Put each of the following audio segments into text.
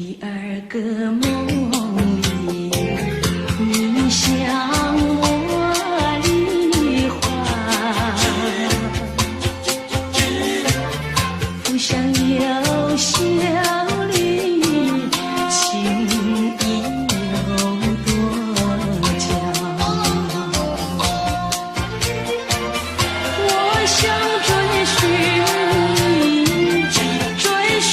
第二个梦里，你向我梨花，不想有笑里，情意有多娇。我想追寻你，追寻。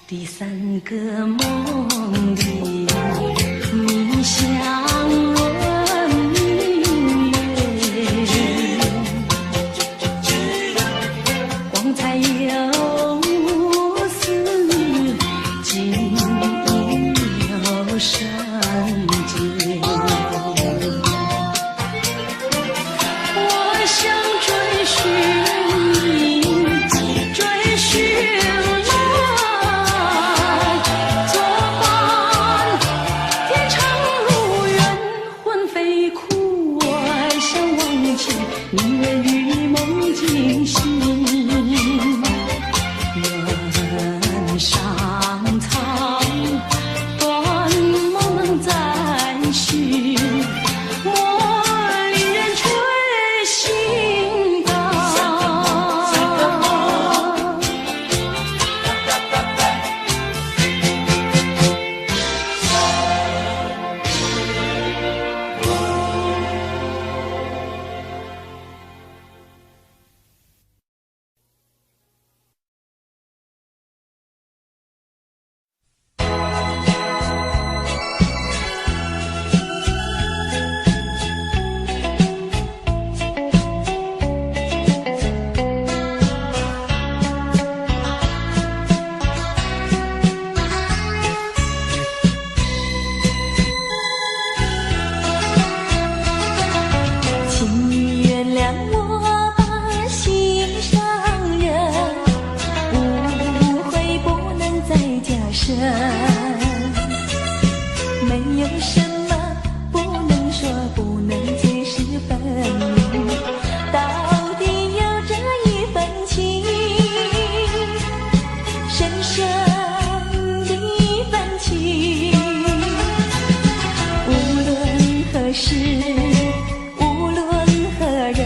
第三个梦里，你向我明月，光彩有丝，金银有圣洁。我想追寻你，追寻。宁愿与梦惊醒，人上苍，断梦能再续，茉莉人吹心高。没有什么不能说，不能解释分明，到底有这一份情，深深的一份情，无论何时，无论何人。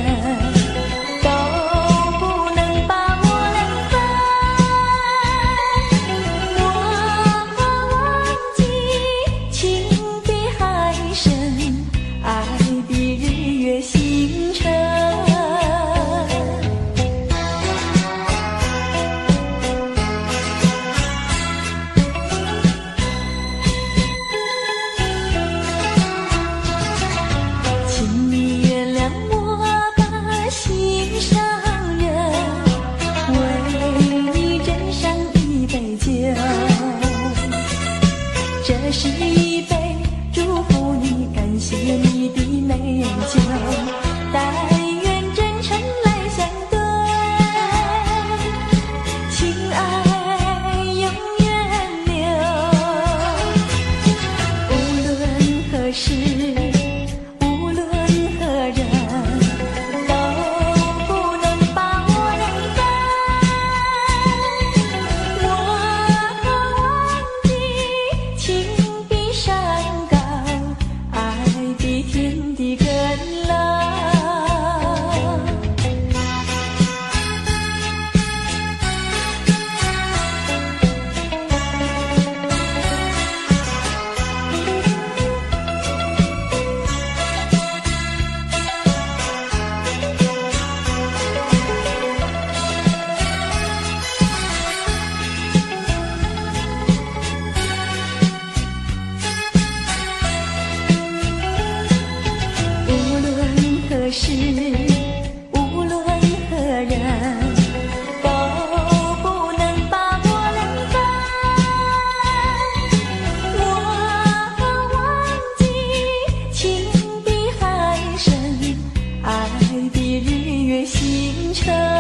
程。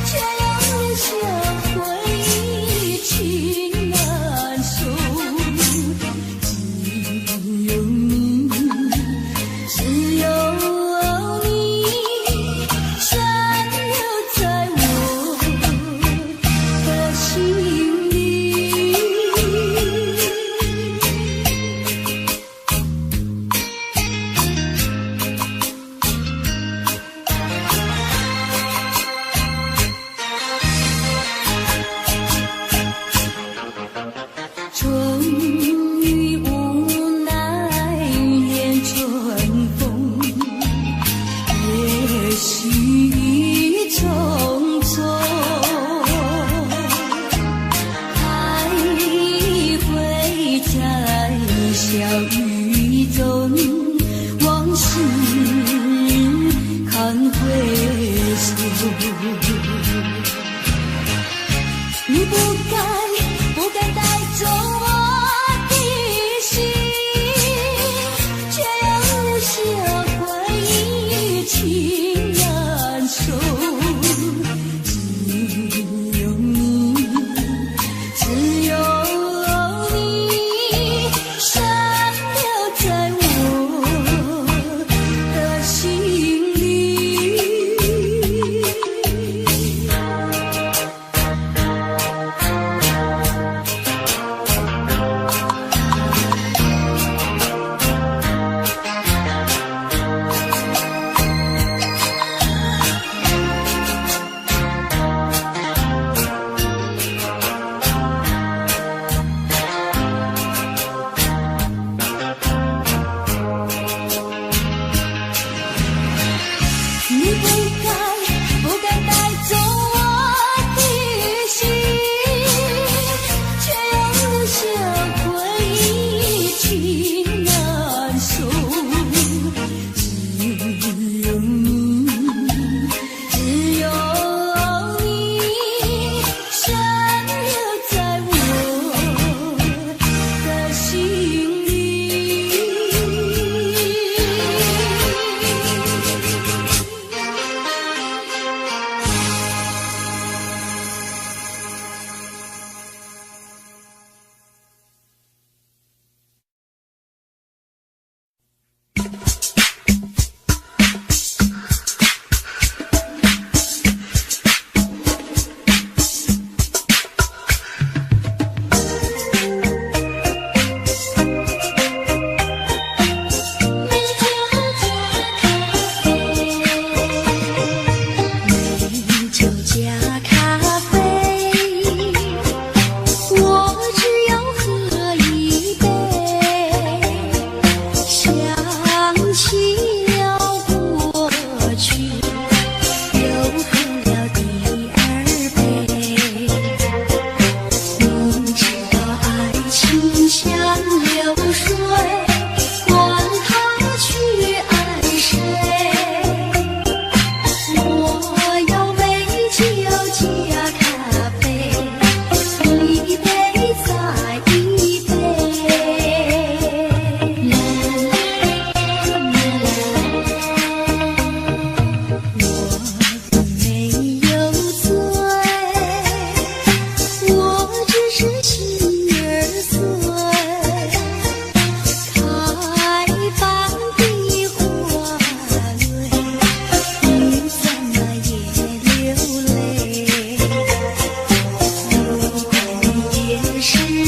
却让人想回忆去。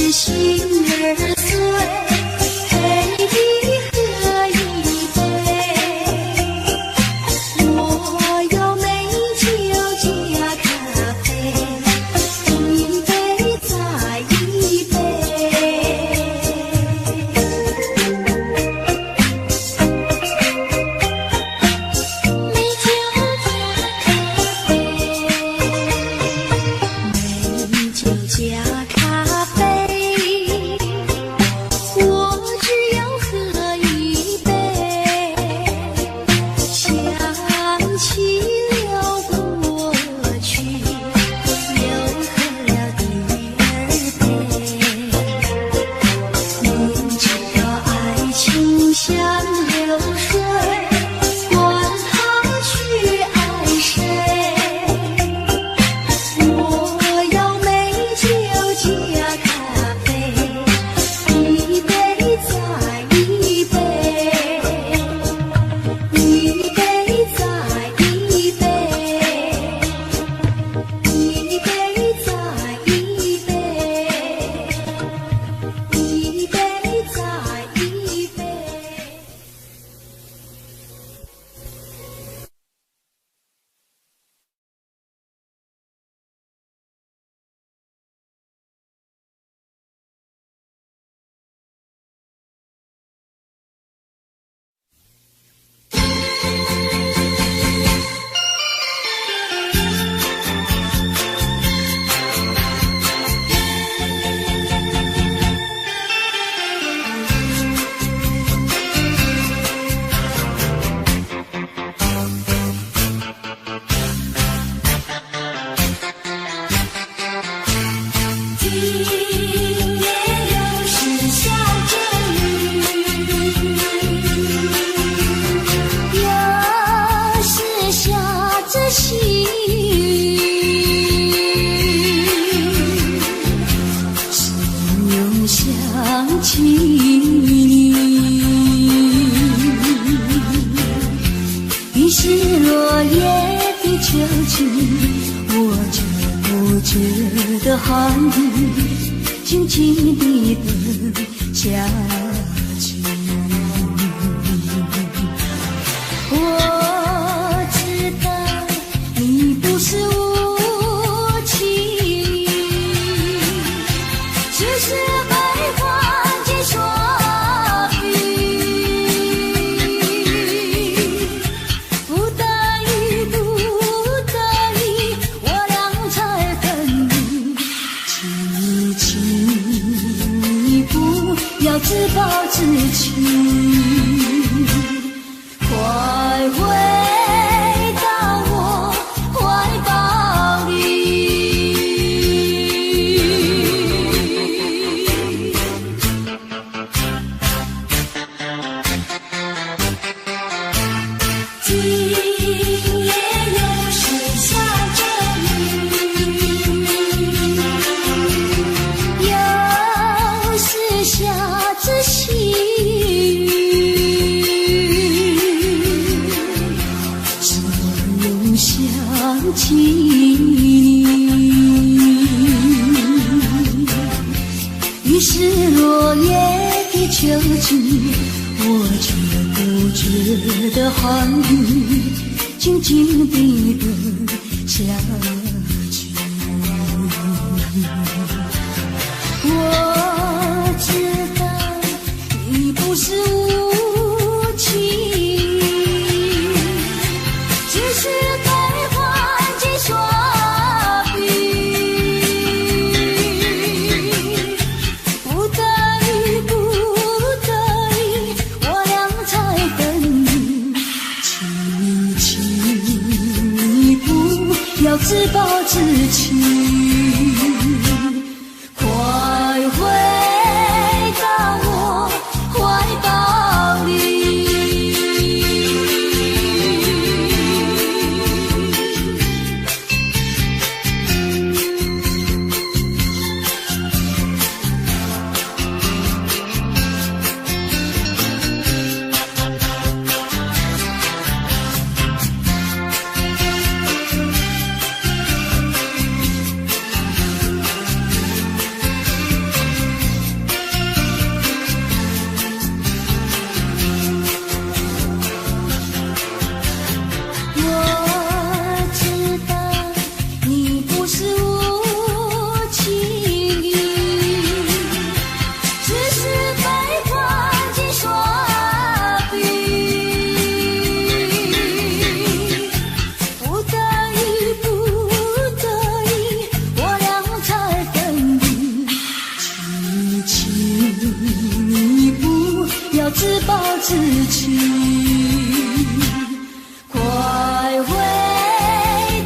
是心儿碎，陪你喝一杯。我要美酒加咖啡，一杯再一杯。美酒加咖啡，我只要喝一杯，想起了过去，又喝了第二杯。明知道爱情像流水，管他去爱谁。我要美酒加咖啡，一杯再一杯，一杯再一杯，一杯再一杯，一杯再一杯。今夜又是下着雨，又是下着细雨，只有想起你。于是落叶的秋季，我就不觉得寒意，静静地等下去。我知道你不是无情，只是悲欢皆说语，不得已不得已，我俩才分离。请你不要自暴自弃，快回到我怀抱里。今夜又是下着雨，又是下着细雨，只有想起你。于是落叶的秋季，我却不觉得寒意，静静地等下去。我知道你不是无情，只是悲欢皆说语，不得已不得已，我俩才分离。请你不要自暴自弃，快回到我怀抱里。你不要自暴自弃，快回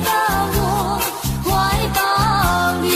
到我怀抱里。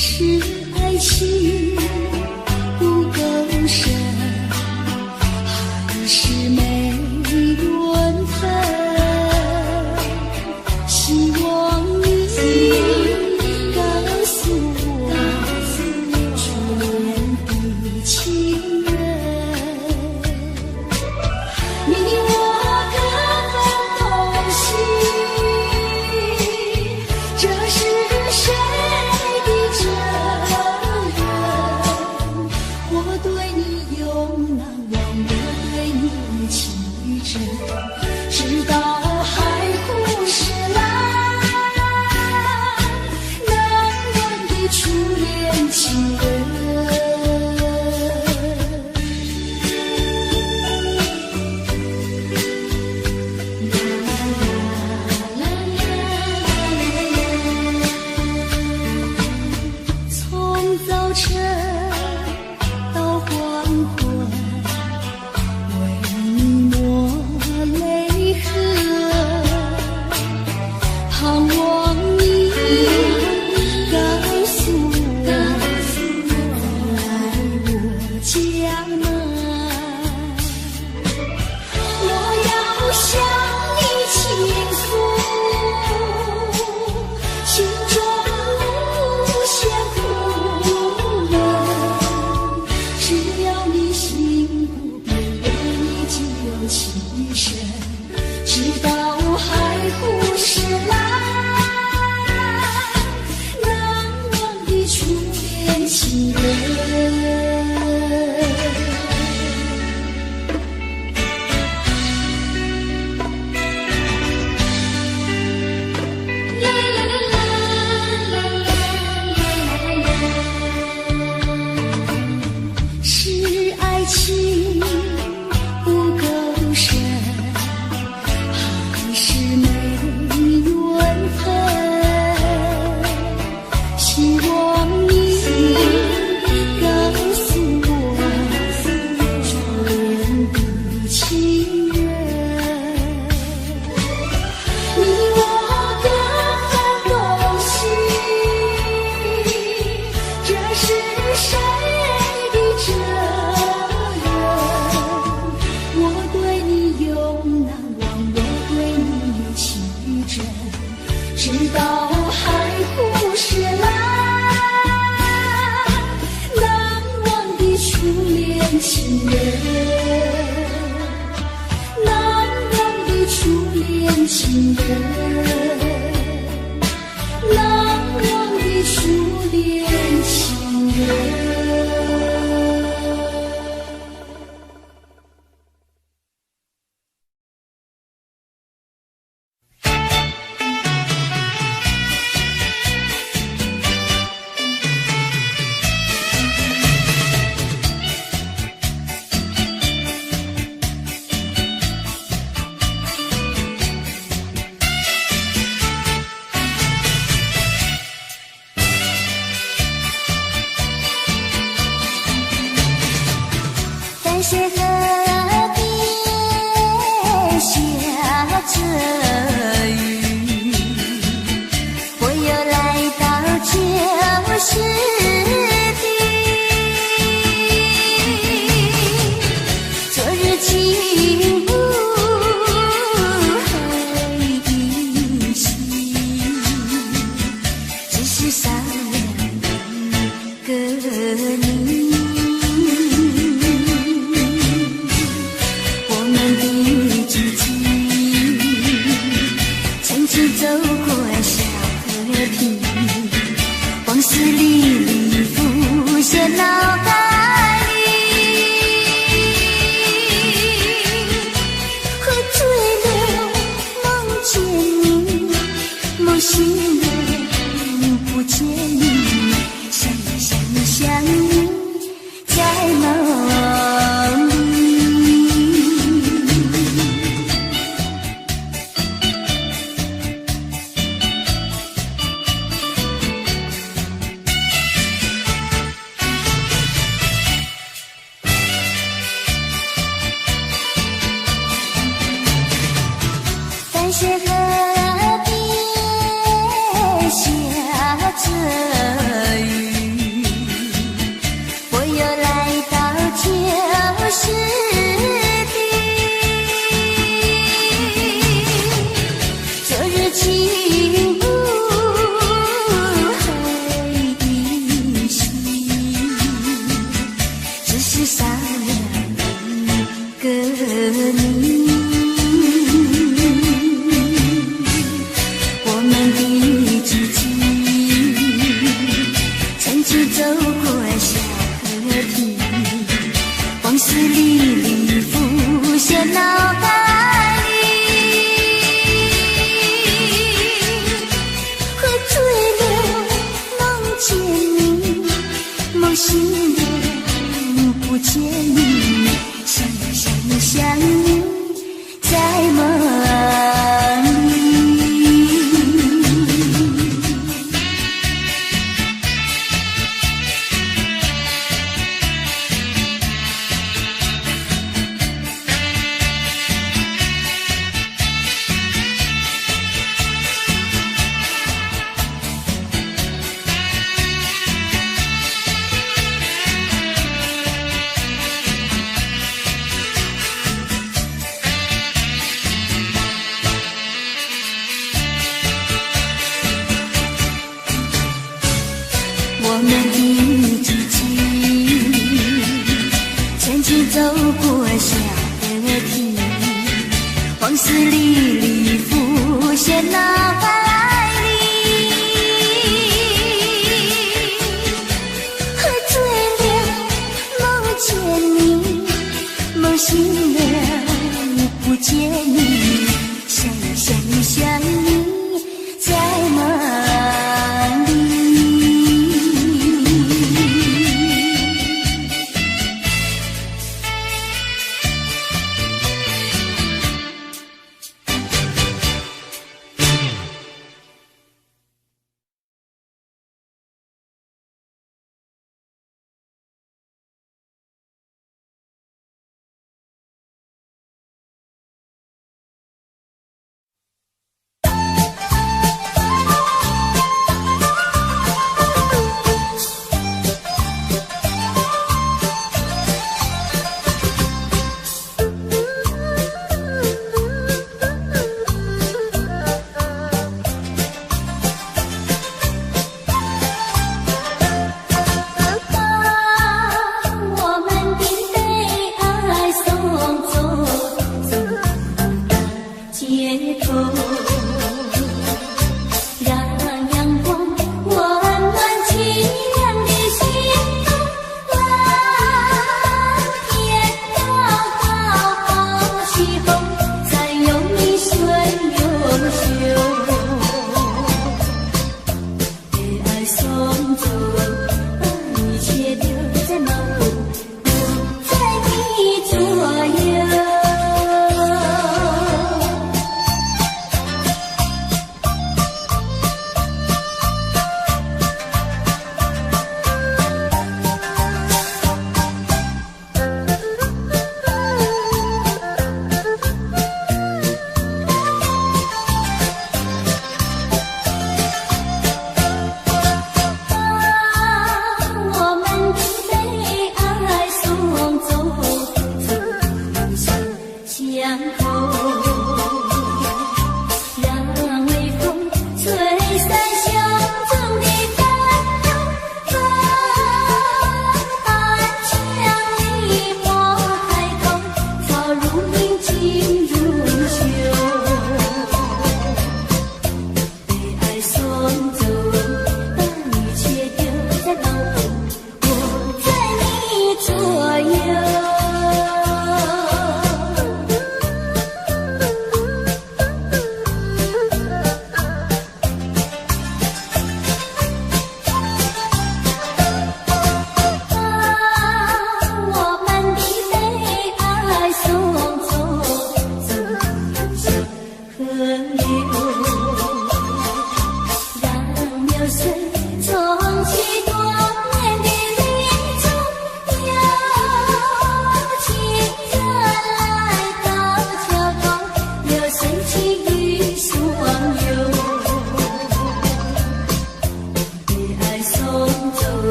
是爱情不够深，还是没缘分？希望你告诉我，初恋的情人，你我各分东西，这是谁的责任？我对你永难忘，我对你情真，直到海枯石烂，难忘的初恋情人。从早晨到黄昏，为你抹泪痕，盼望你告诉我，来我家门。我要向你倾诉心中无限苦闷，只要你心不变，为你就情深，直到海枯石烂，难忘的初恋情人。是爱情不够深，还是没缘分？希望你告诉我，初恋的情人，你我各分东西，这是谁的责任？我对你永难忘，我对你情真，直到海枯石烂，难忘的初恋情人，难忘的初恋情人，难忘的初恋情人。淡水河边下着雨，我又来到旧时地，昨日情不黑依稀，只是少了一个你。我们的知己去走过小河堤，往事历历浮现脑海里。喝醉了，梦见你，梦醒了，不见你，想你想你想你，在梦里。淡水河边下着雨，我又来到旧时地，昨日情不黑的心，只是少了一个你。我们的知己曾经走过小河堤，往事历历浮现脑海里。喝醉了，梦见你，梦醒了，不见你，想你想你想你，在梦里。我们的知己曾经走过小河堤，往事历历浮现脑海里。喝醉了，梦见你，梦醒了，不见你，想你想你想你，在梦里。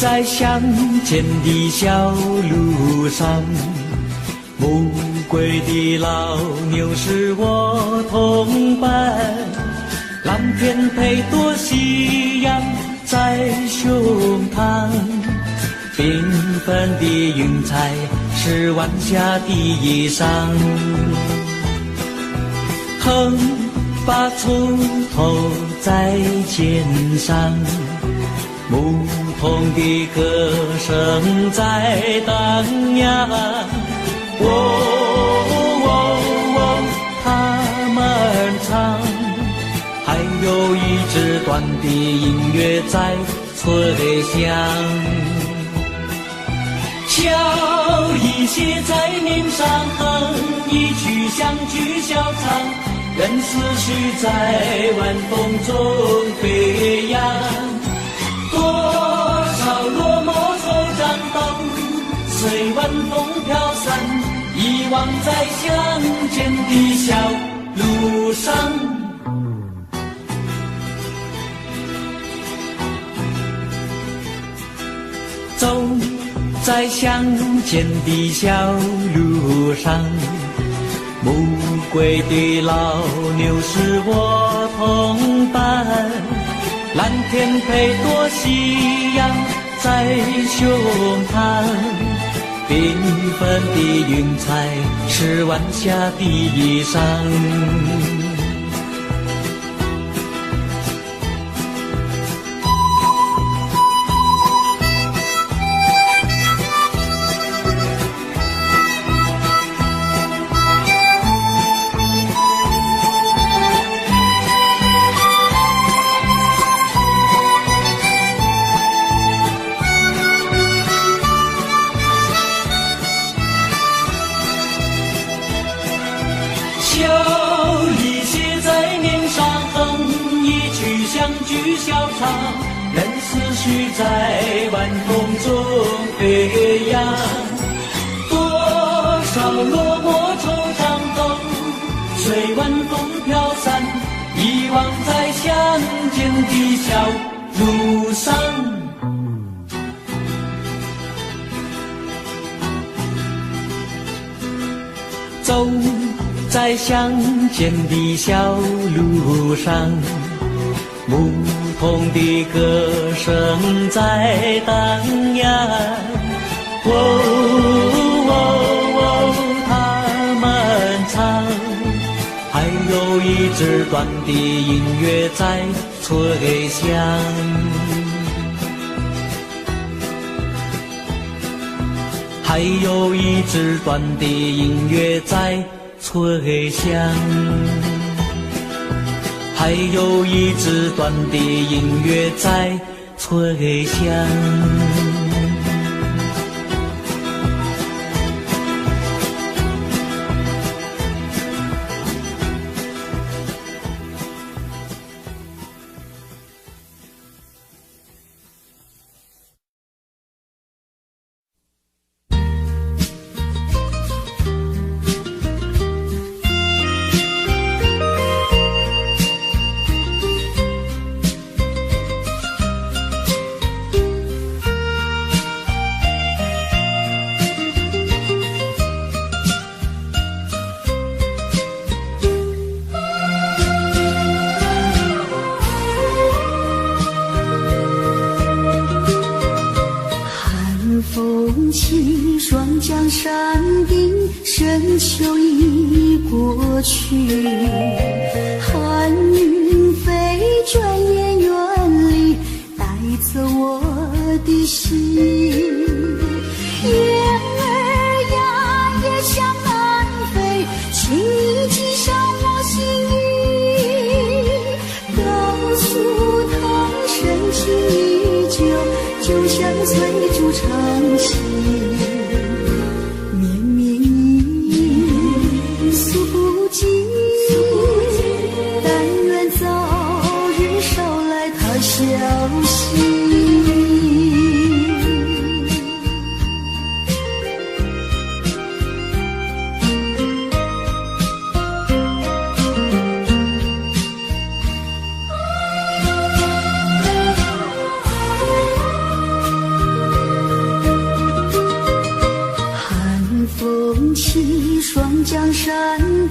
在乡间的小路上，暮归的老牛是我同伴，蓝天配朵夕阳在胸膛，缤纷的云彩是晚霞的衣裳，横把锄头在肩上，牧童的歌声在荡漾，他们唱，还有一支短的音乐在吹响，笑意写在脸上，哼一曲乡居小唱，任思绪在晚风中飞扬，多少落寞惆怅都随晚风飘散，遗忘在乡间的小路上。走在乡间的小路上，暮归的老牛是我同伴，蓝天配朵夕阳在胸膛，缤纷的云彩是晚霞的衣裳，任思绪在晚风中飞扬，多少落寞惆怅都随晚风飘散，遗忘在乡间的小路上。走在乡间的小路上，牧童的歌声在荡漾，他们唱，还有一支短的音乐在吹响，还有一支短的音乐在吹响，还有一支短的音乐在吹响。江山顶，深秋已过去，寒云飞，转眼远离，带走我的心。雁儿呀，也向南飞，请你记上我心意，告诉他深情依旧，就像翠竹长青。山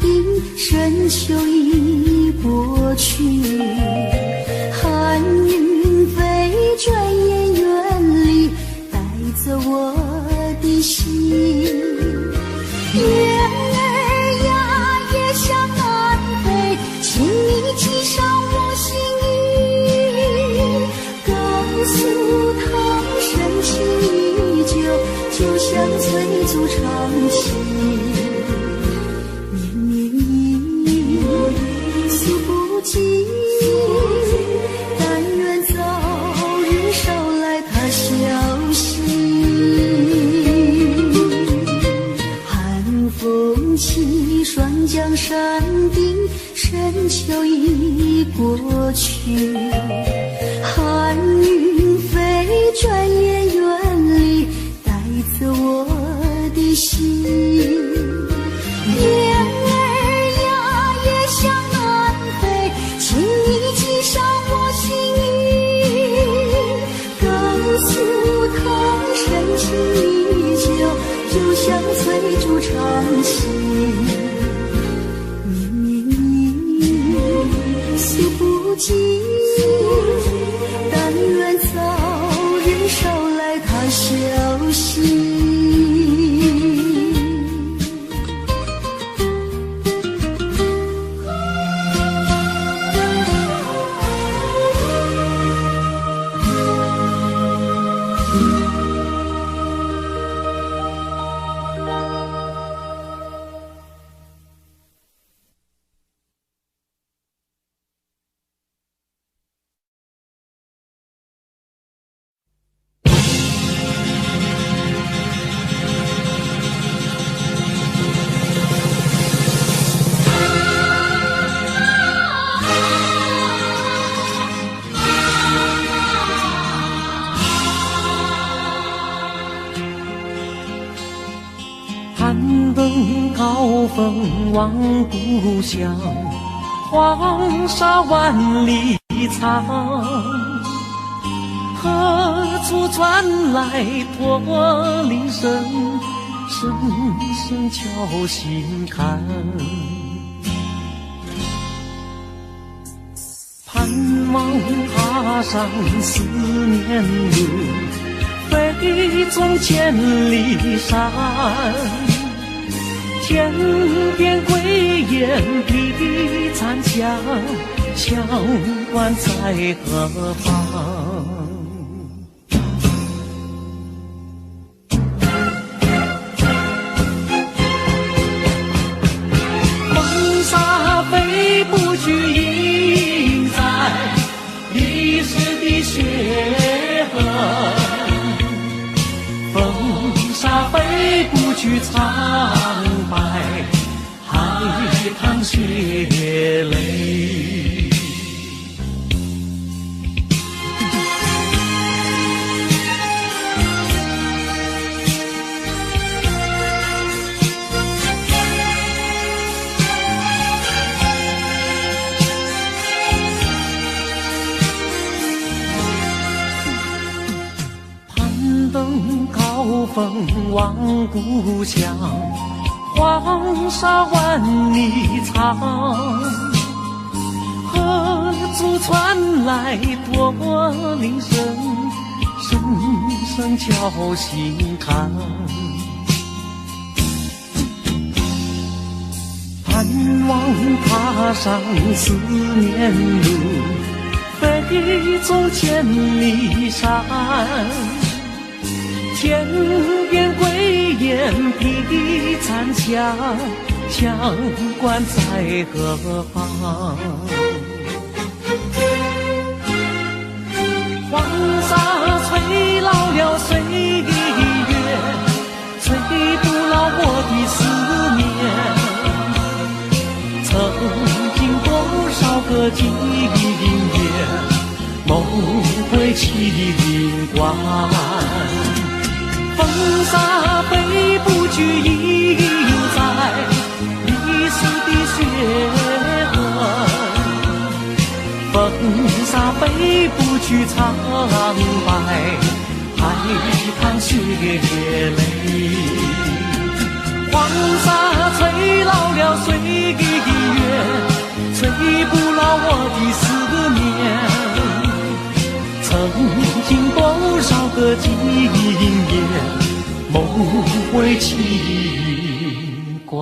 顶，深秋已过去，寒云飞，转眼远离，带走我的心。月儿呀，也向南飞，请你系上我心意，告诉他深情依旧，就像催促长情。绵绵忆诉不尽，但愿早日捎来他消息。寒风起，霜降山顶，深秋已过去，寒云飞，转眼远离，带走我的心。月儿呀，也向南飞，请你系上我心意，告诉他深情依旧，就像催促长情。绵绵忆诉不尽，但愿早日捎来他消息。攀登高峰望故乡，黄沙万里长，何处传来驼铃声，声声敲心坎。盼望踏上思念路，飞纵千里山，天边归雁披残香，乡关在何方？风沙飞不去，印在历史的血痕。风沙飞不去，苍白海棠血泪。攀登高峰望故乡，黄沙万里长，何处传来驼铃声，声声敲心坎。盼望踏上思念路，飞纵千里山，天边归雁披残香，乡关在何方？黄沙吹老了岁月，吹不老我的思念。曾经多少个今夜，梦回麒麟关。风沙飞不去，印在历史的血痕。风沙飞不去，苍白海棠血泪。黄沙吹老了了岁月，吹不老我的思念。曾经多少个今夜，梦回情关。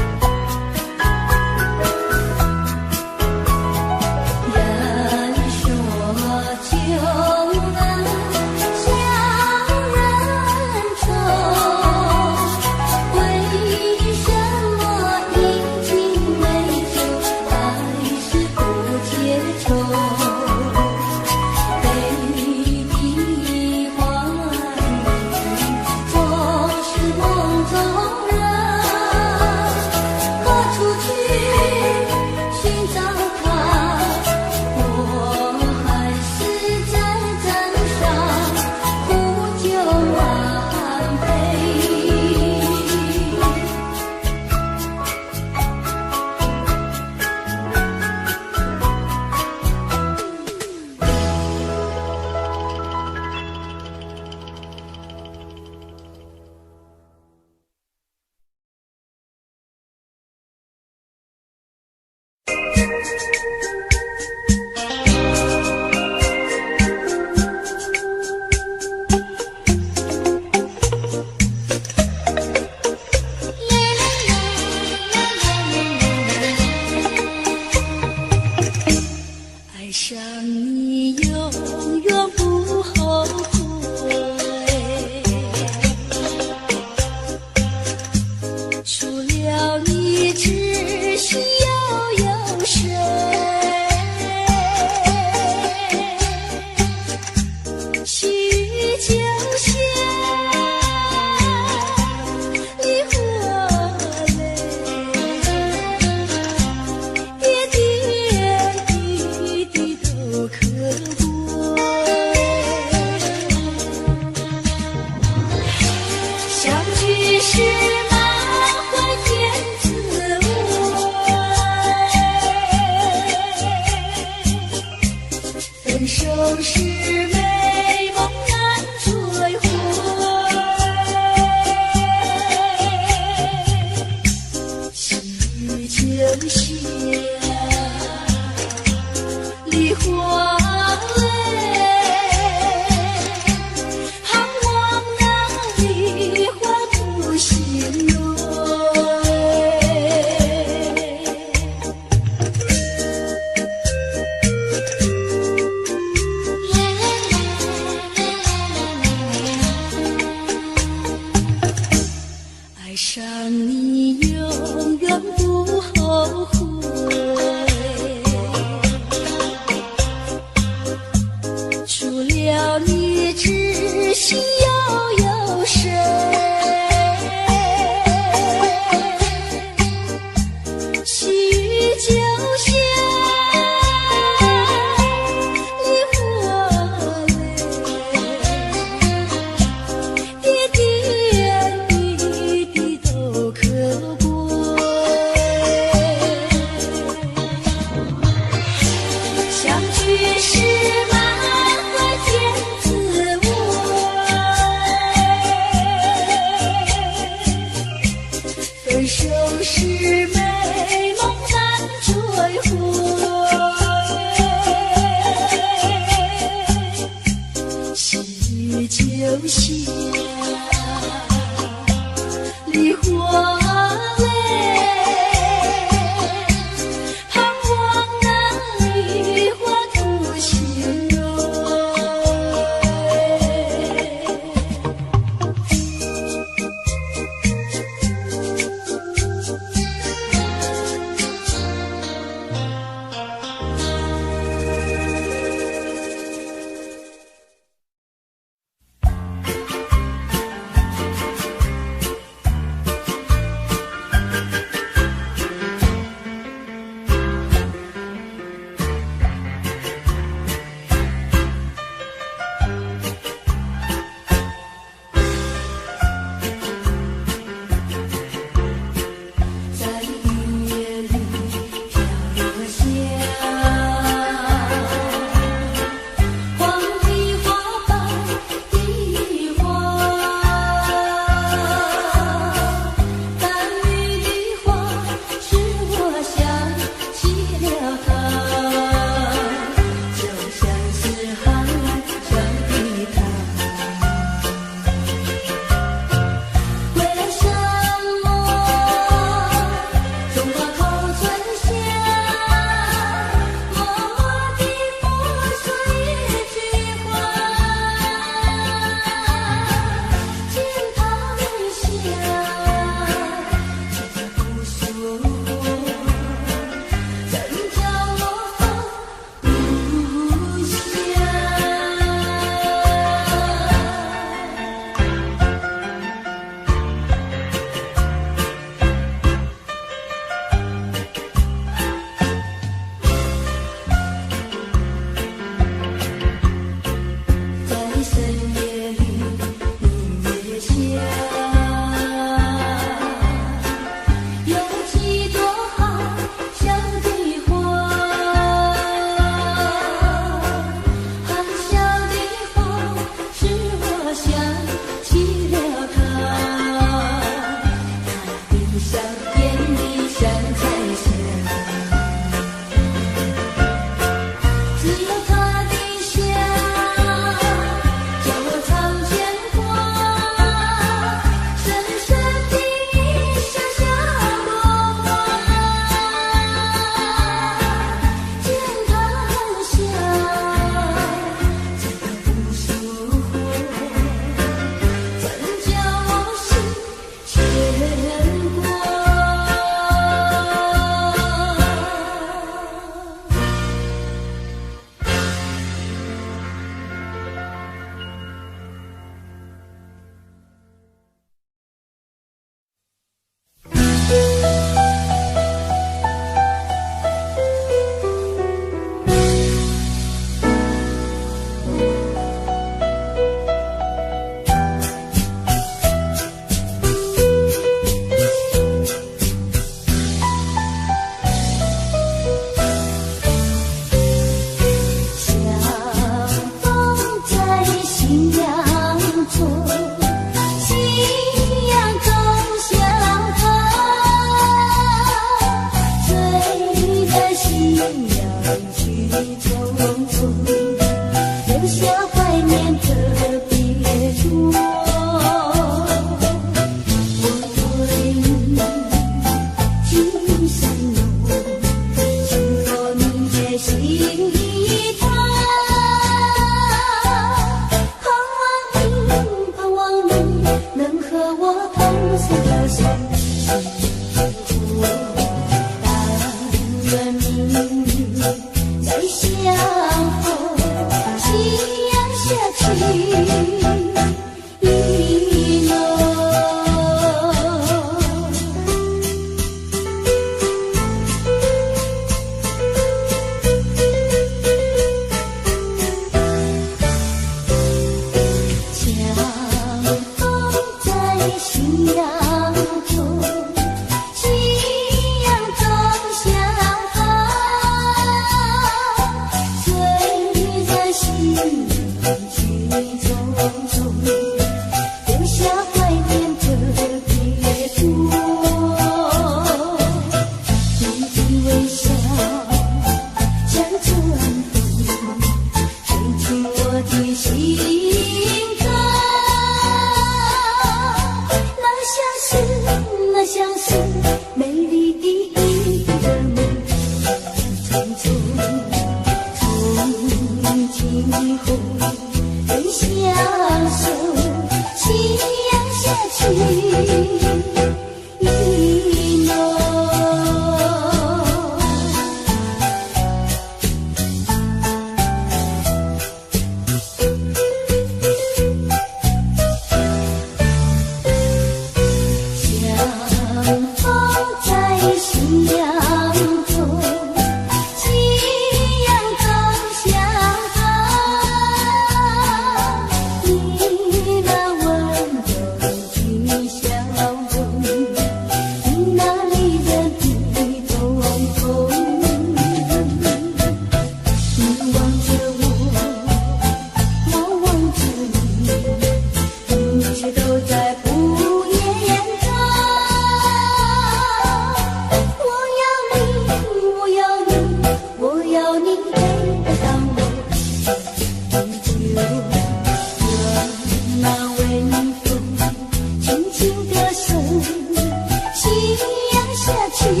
一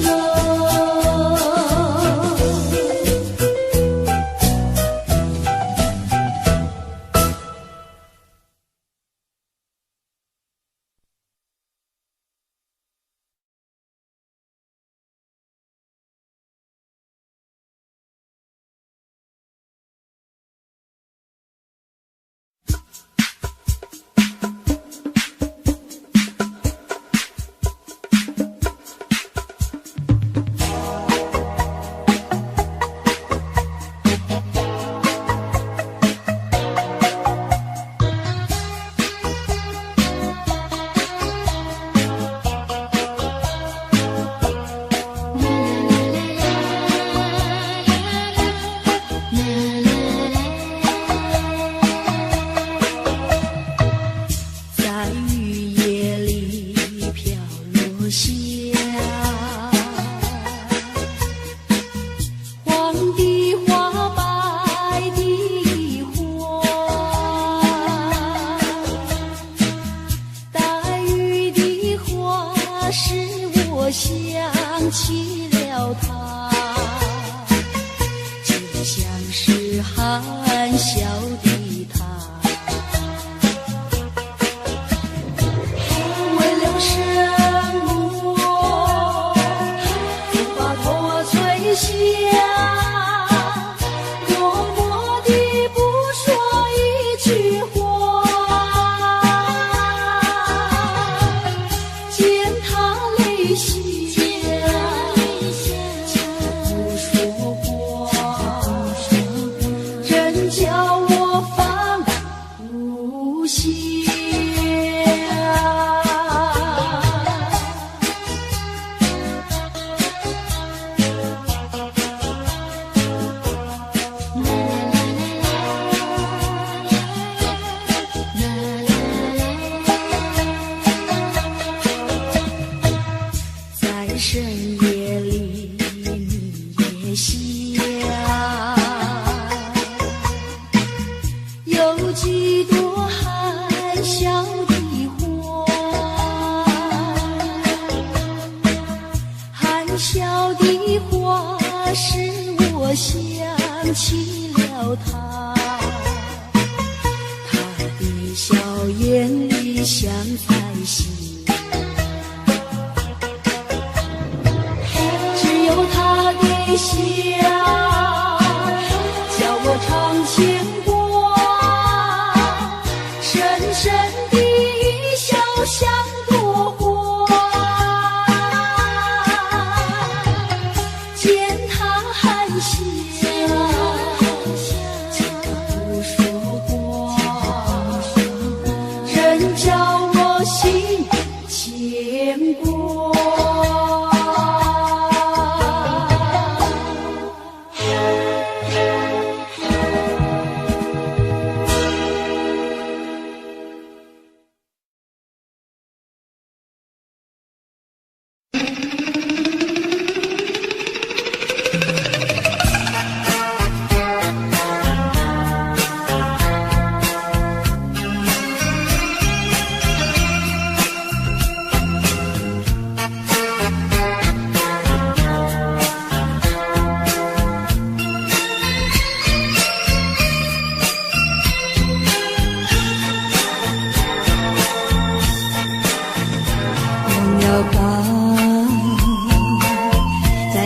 个。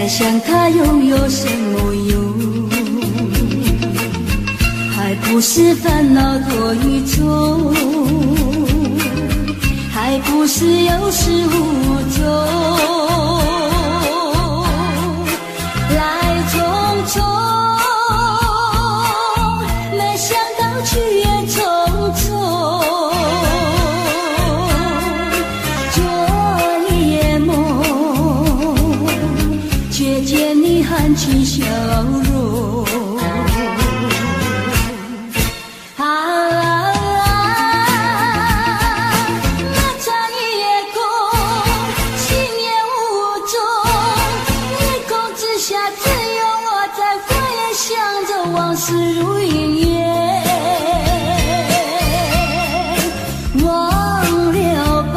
想它又有什么用？还不是烦恼多一种，还不是有始无终，来匆匆，没想到去也匆匆。昨夜梦，却见你含情笑容。往事如云烟，忘了吧，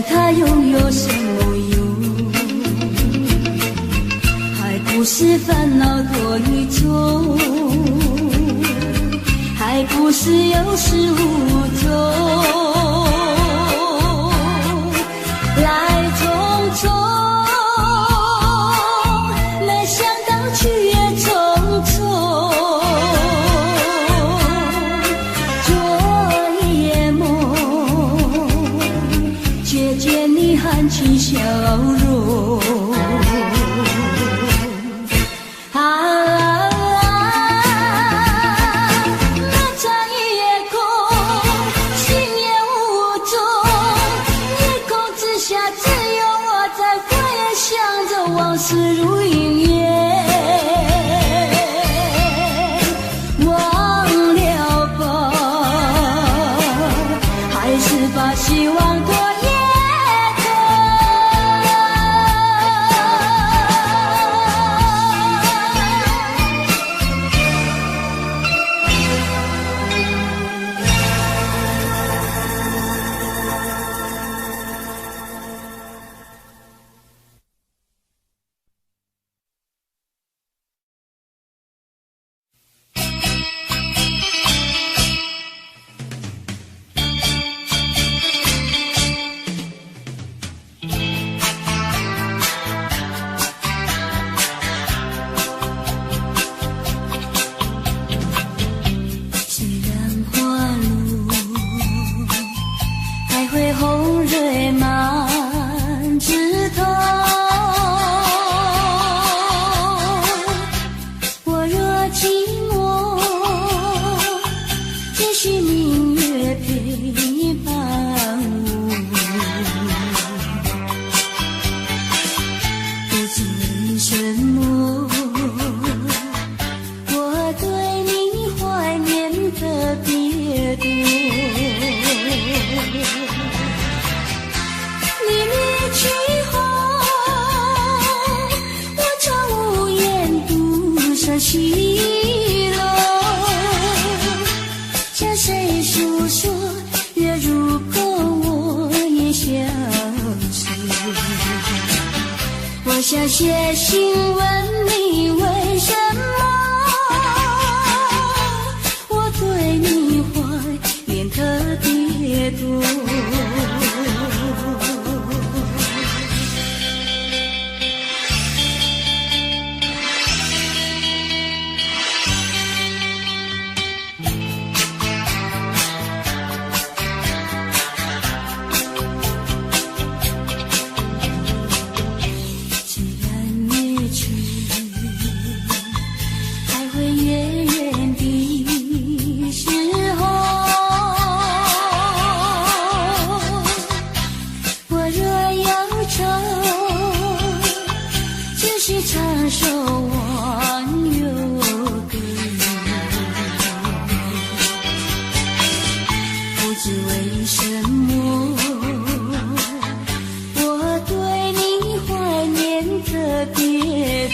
它又有什么用？还不是烦恼多一种，还不是有始无终，来匆匆，没想到去也匆匆。昨夜梦，却见你含情笑容。往事如云烟，忘了吧，还是把希望多也红蕊满枝头，我若寂寞，只需明月陪伴我。不知为什么，我对你怀念特别多。你离去后，我常无言独上西楼，向谁诉说？月如钩，我也相思。我想写信问你为什么，我对你怀念特别多。长守望有个不知为什么，我对你怀念特别多。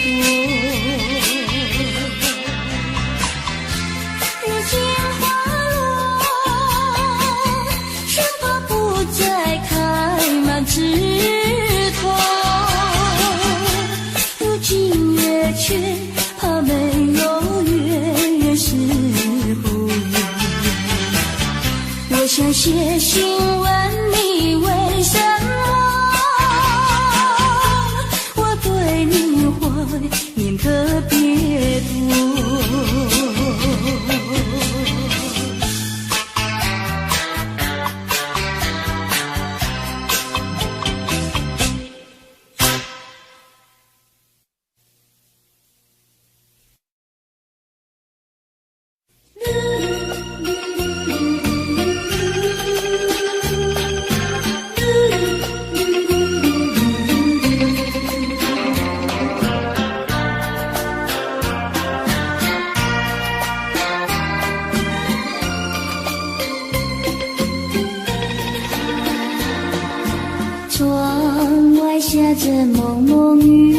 如今花落，生怕不再开满枝头。却怕没有月时候，我想写信问你为什么，我对你怀念特别多。窗外下着蒙蒙雨，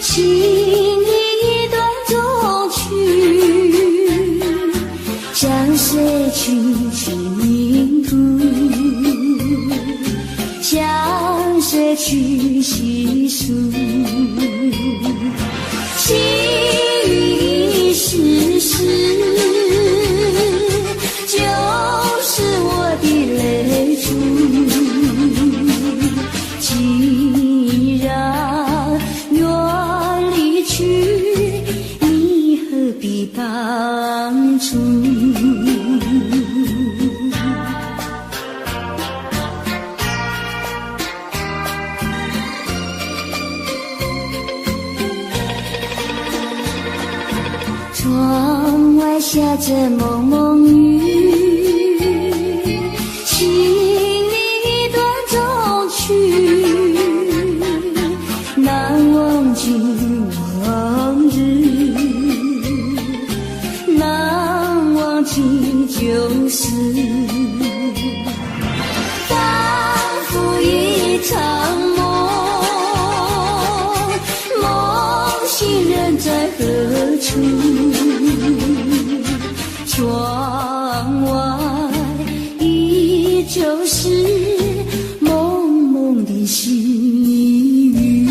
心里一段衷曲，向谁去倾吐？当初。窗外下着蒙蒙雨，请你断中去，难忘今往日，难忘记旧事，仿佛一场梦，梦醒人在何处？窗外依旧是蒙蒙的细雨。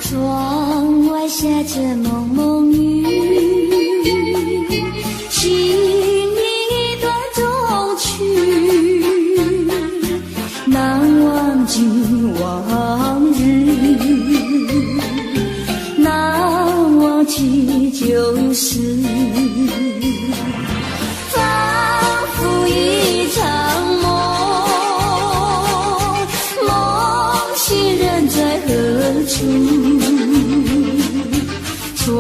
窗外下着蒙蒙雨，请你断中去，难忘今往日，难忘记旧事，仿佛一场梦，梦醒人在何处？窗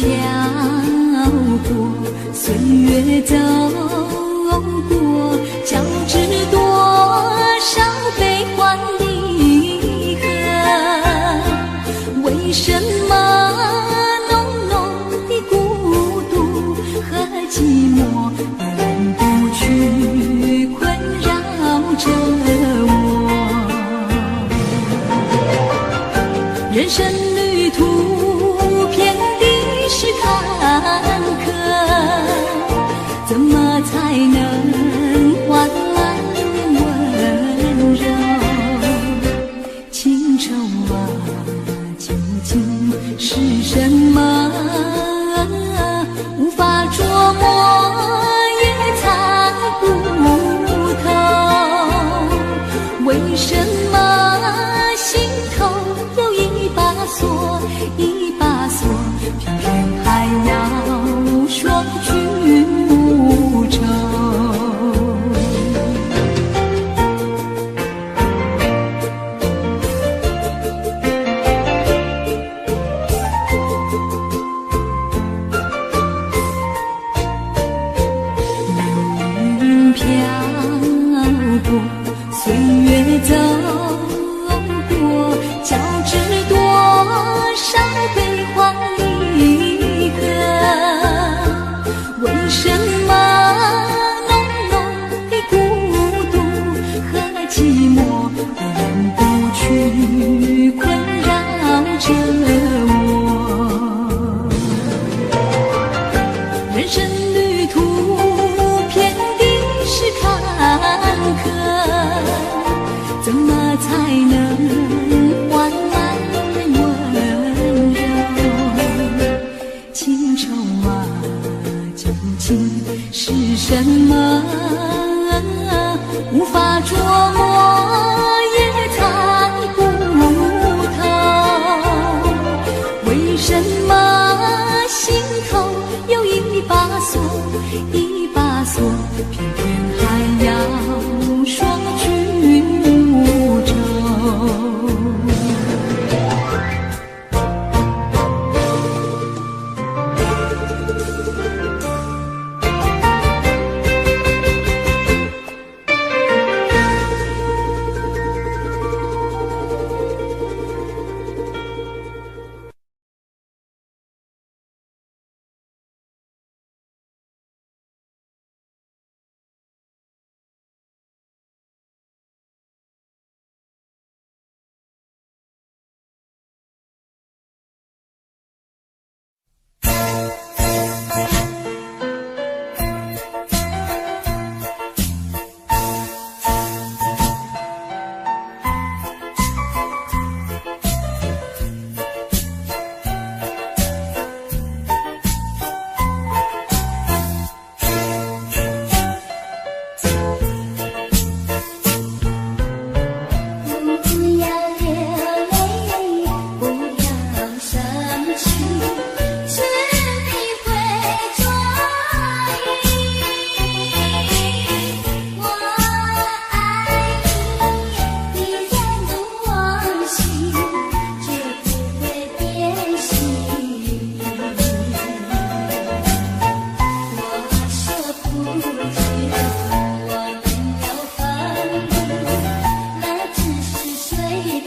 飘过，岁月走过，交织多少悲欢离合？为什么浓浓的孤独和寂寞永不去困扰着我？人生旅途遍地是坎坷，怎么才能换来温柔？情愁啊，究竟是什么？无法捉摸，也猜不透。为什么心头有一把锁，一把锁，偏偏还要说句无愁？流云飘过，岁月走过，交织多少悲欢离合？为什么浓浓的孤独和寂寞永不去困扰着我？人生旅途遍地是坎坷，怎么才能换来温柔？情愁啊，究竟是什么？无法捉摸，也猜不透。为什么心头有一把锁，一把锁，偏偏还要说句无愁？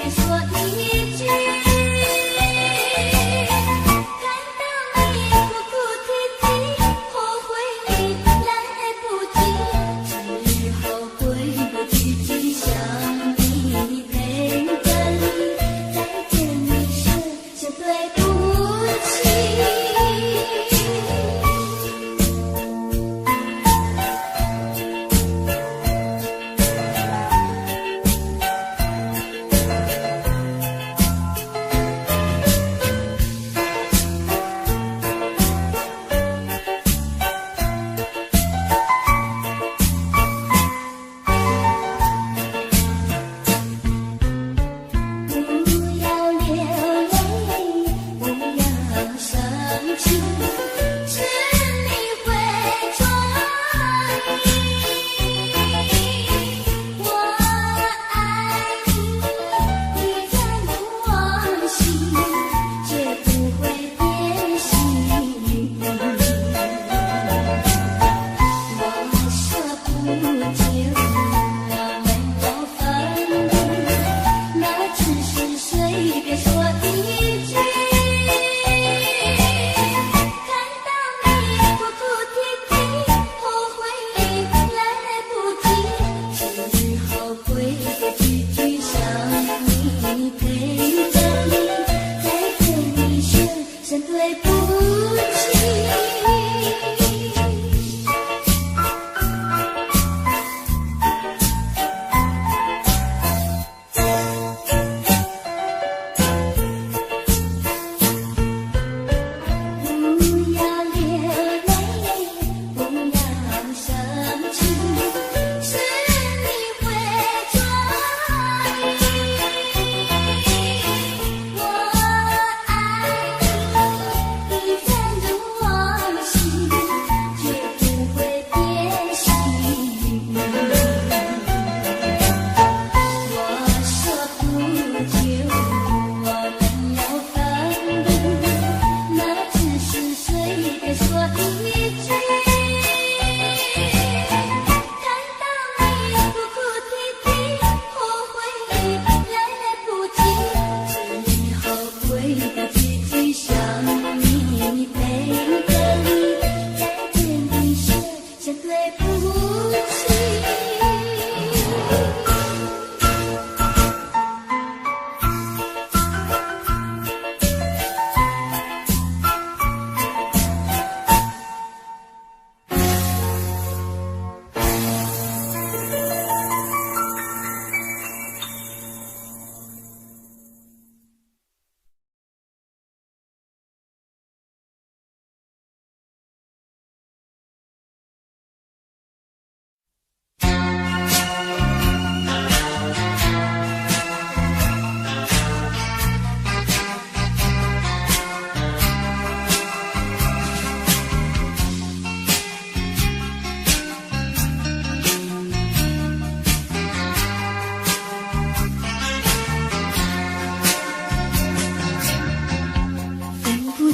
说一句，看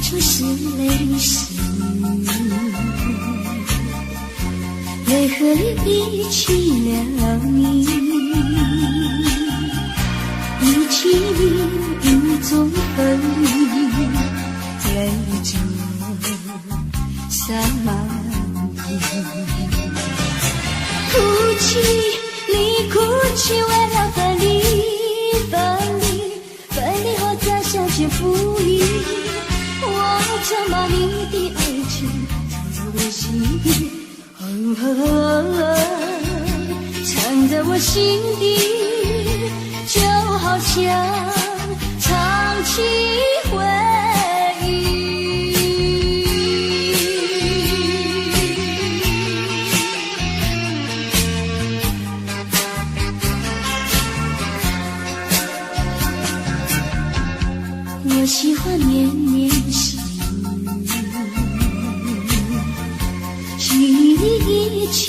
出是泪湿，泪和你一起了你，一起一种分离，泪着洒满地。哭泣，你哭泣，为了分离，分离，分离后再相见不易。我怎把你的爱情藏在我心底，藏在我心底，就好像藏起回忆。我喜欢绵绵细雨，一起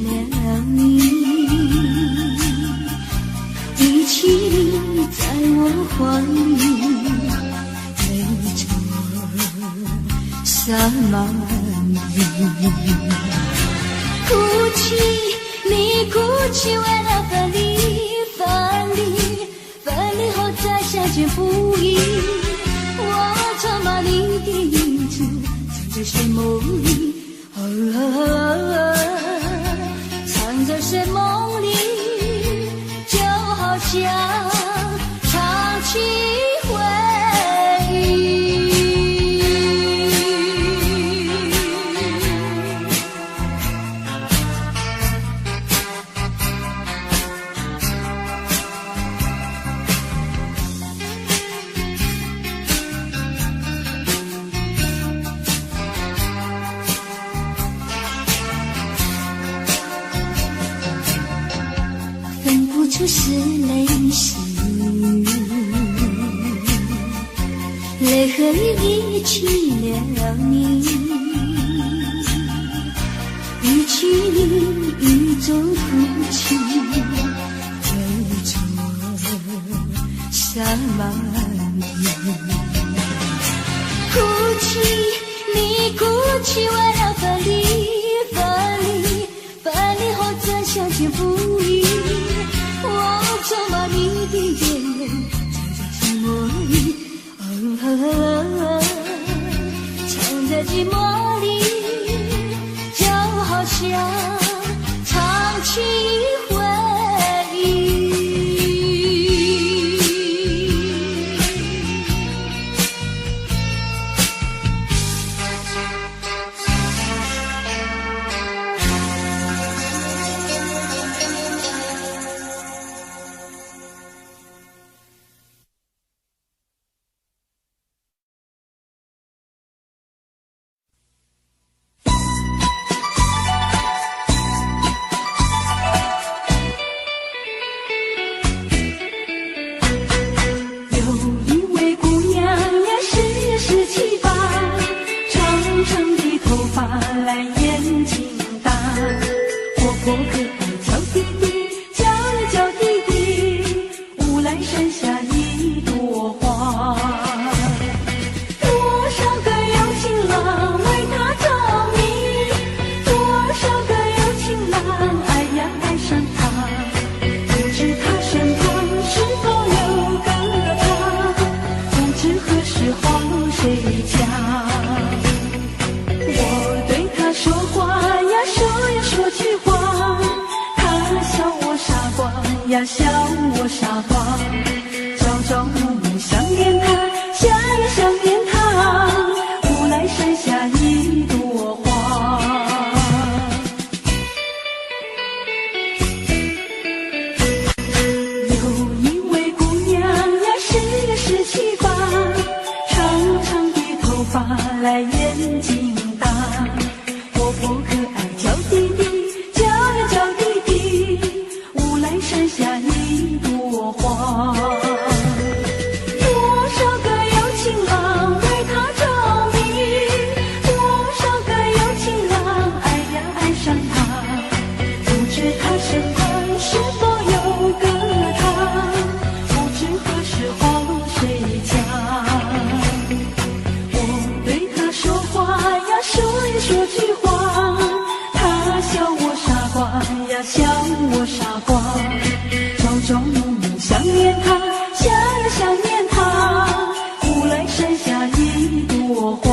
了你，一起在我怀里，泪着洒满地。哭泣，你哭泣，为了分离，分离，分离后再相见不易。我曾把你的影子藏在睡梦里，藏在睡梦里，就好像藏起回忆。就是泪湿，泪和你一起了你，一起一种哭泣，泪着洒满地。哭泣，你哭泣，为了分离，分离，分离后再相见不易。我曾把你的眼泪藏在寂寞里，藏在寂寞里，就好像藏起回忆。笑我傻瓜，朝朝暮暮想念他，想也想念他，无来山下一朵花。有一位姑娘呀，是17、8，长长的头发来眼睛大，活泼可爱叫弟弟，叫呀叫弟弟，无来山下一朵花。多少个有情郎为她着迷，多少个有情郎爱呀爱上她，不知他身旁是否有个他，不知何时黄水家。我对呀，说一说句话。他笑我傻瓜呀，笑我傻瓜。朝朝暮暮想念他，想呀想念他。无来山下一朵花。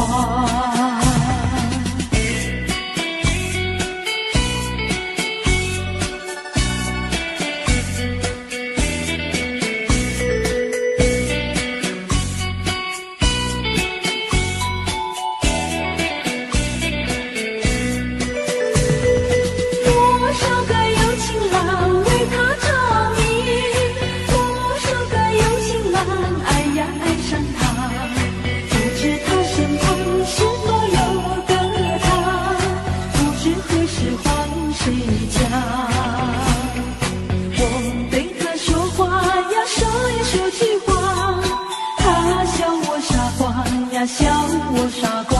笑我傻瓜，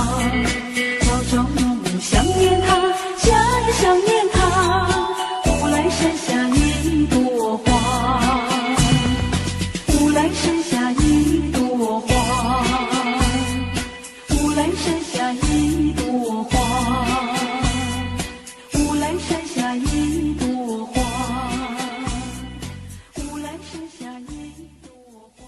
朝朝暮暮想念他，想呀想念他。无来山下一朵花，无来山下一朵花，无来山下一朵花，无来山下一朵花，无来山下一朵花。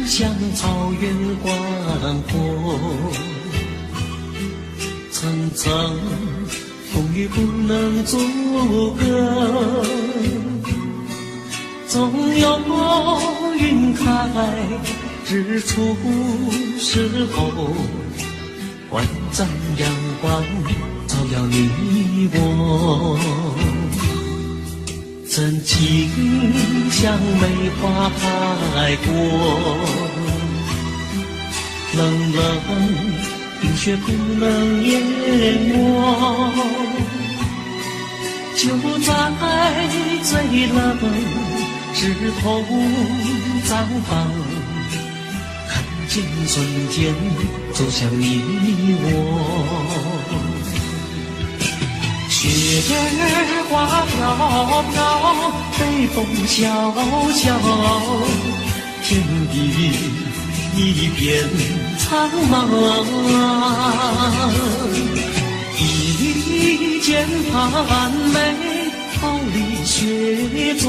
像草原广阔，层层风雨不能阻隔，总有云开日出时候，万丈阳光照耀你我。真情像梅花开过，冷冷冰雪不能淹没。就在最冷枝头绽放，看见瞬间走向你我。雪儿花飘飘，北风萧萧，天地一片苍茫。一剑寒梅，毫厘雪中，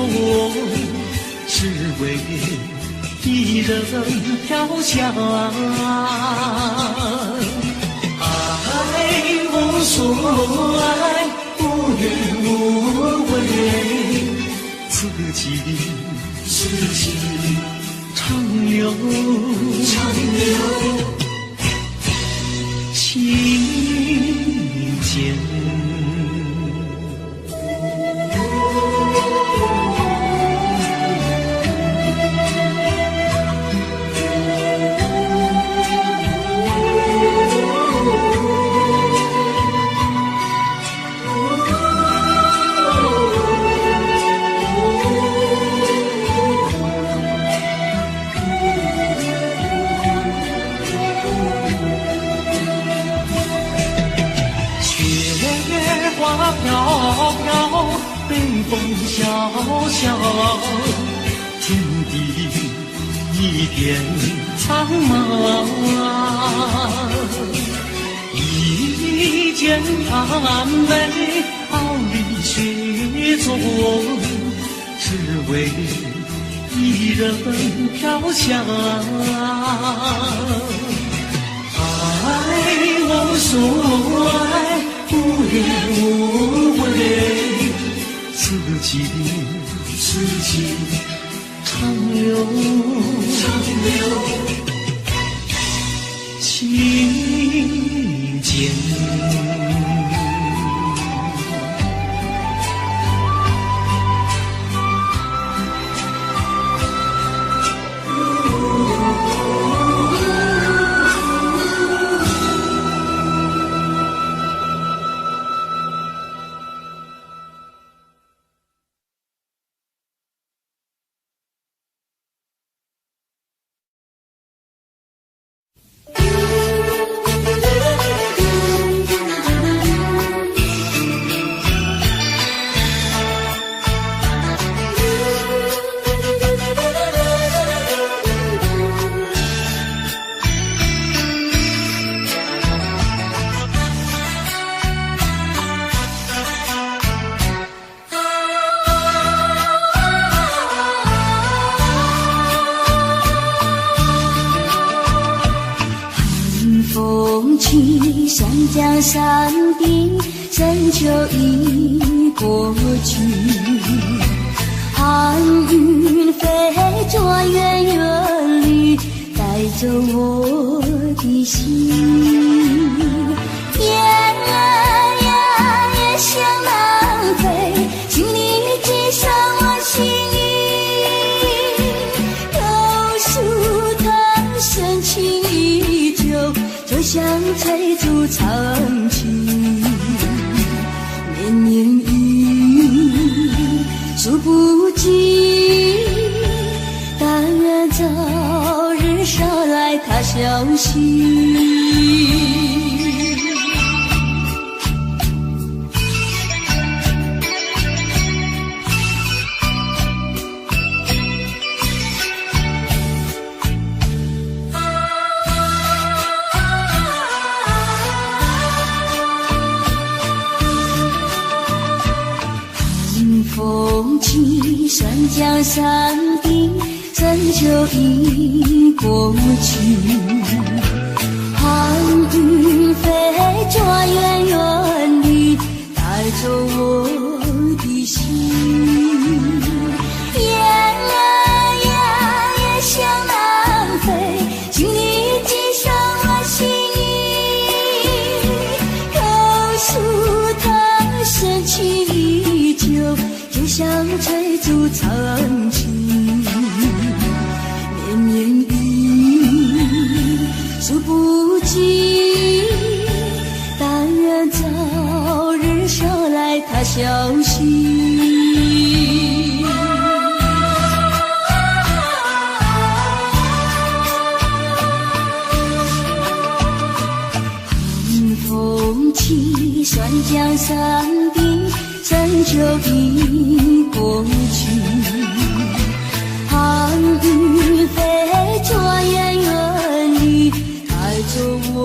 只为一人飘香。爱无所爱，无怨无悔，此情长留，情间。飘飘，北风萧萧，天地一片苍茫。一剑寒梅，毫厘雪中，只为一人飘香。爱无所爱，无怨无悔，此情长留，情间。山江山顶，深秋已过去，寒云飞着远远里，带走我的心。雁儿呀，也向南飞，请你寄上我心意。榕树藤深情依旧，就像翠竹长青。年年雨，数不尽，但愿早日捎来他消息。风起山江山顶，深秋已过去，寒云飞着远远里，带走我的心。雁儿呀，也向南飞，请你寄上我心意。榕树藤深情依旧，就像翠竹长青。年年雨，数不尽，但愿早日捎来他消息。寒风起山江山顶，深秋已过去，寒云飞着远远里，带走我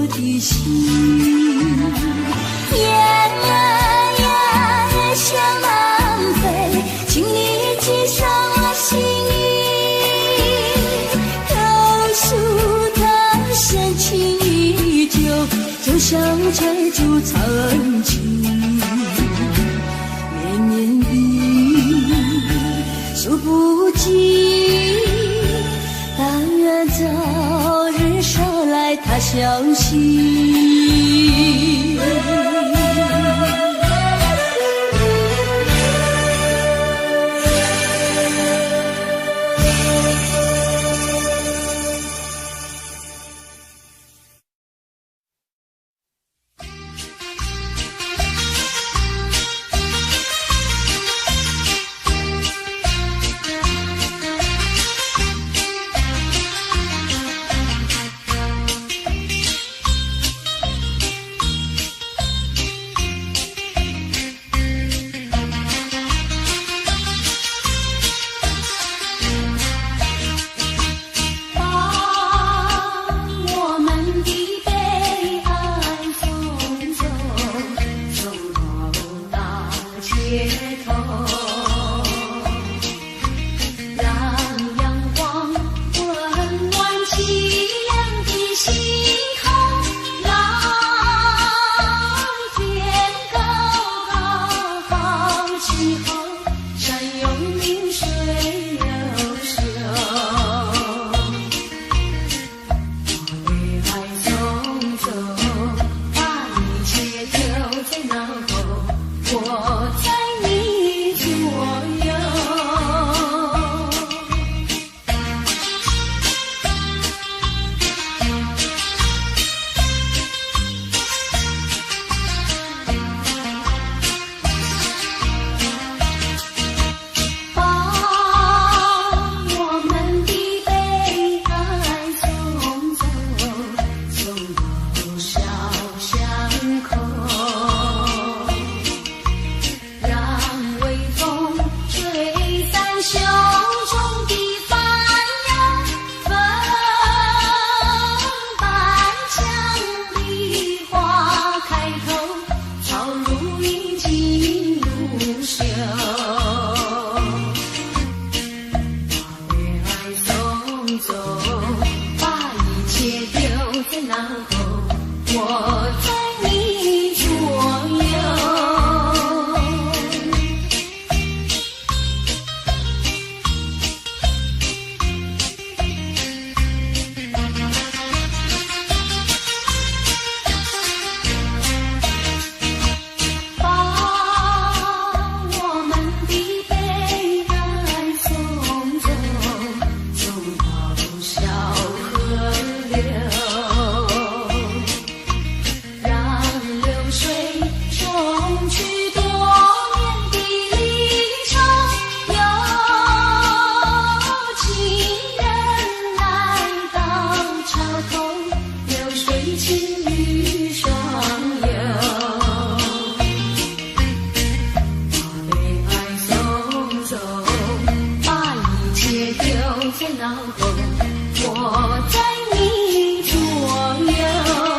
的心。雁儿呀，也向南飞，请你寄上我心意。榕树藤深情依旧，就像翠竹长青。年年雨，数不尽，但愿早日捎来他消息。我在你左右。我在你左右。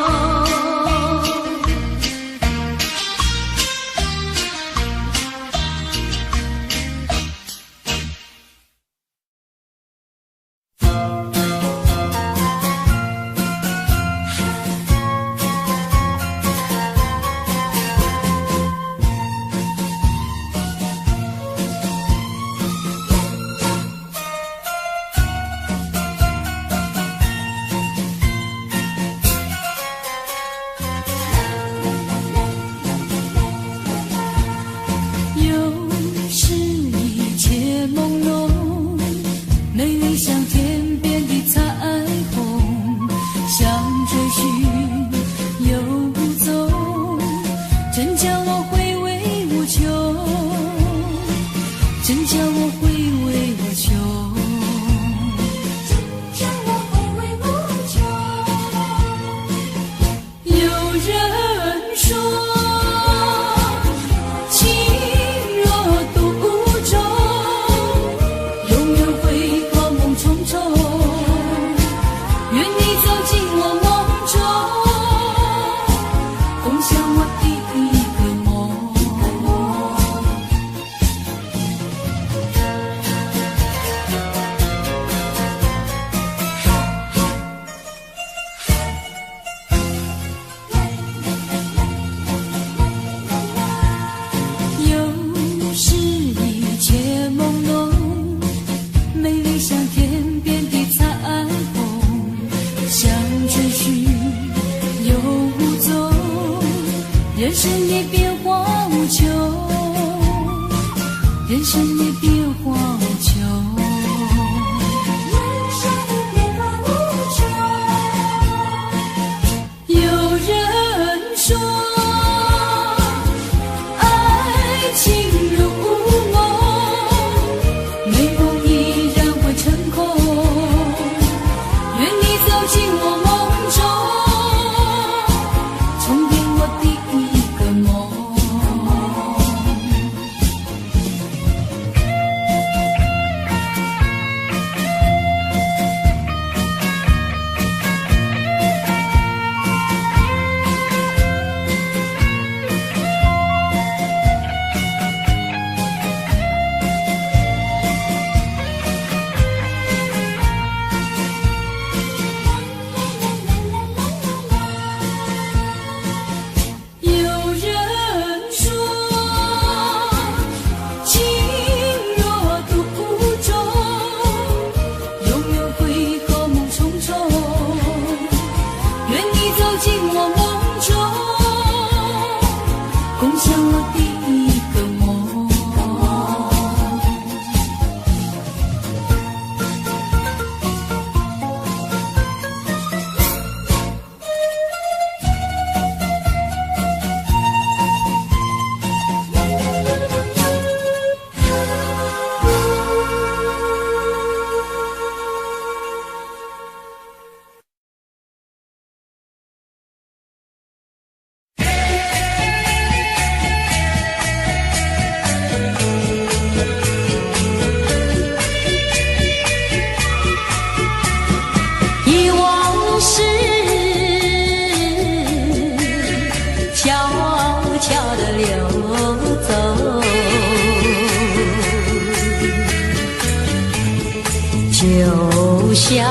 就像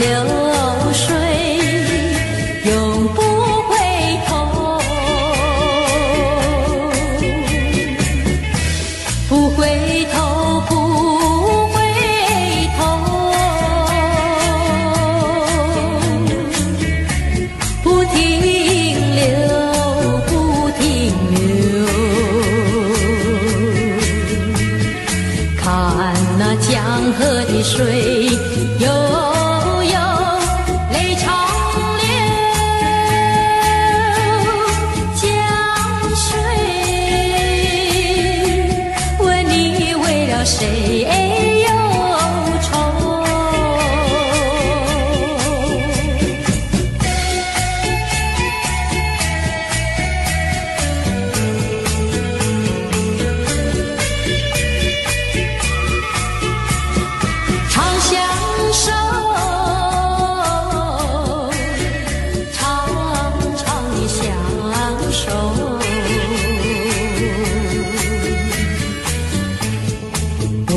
流水永不忧愁。常相守，常常的相守。我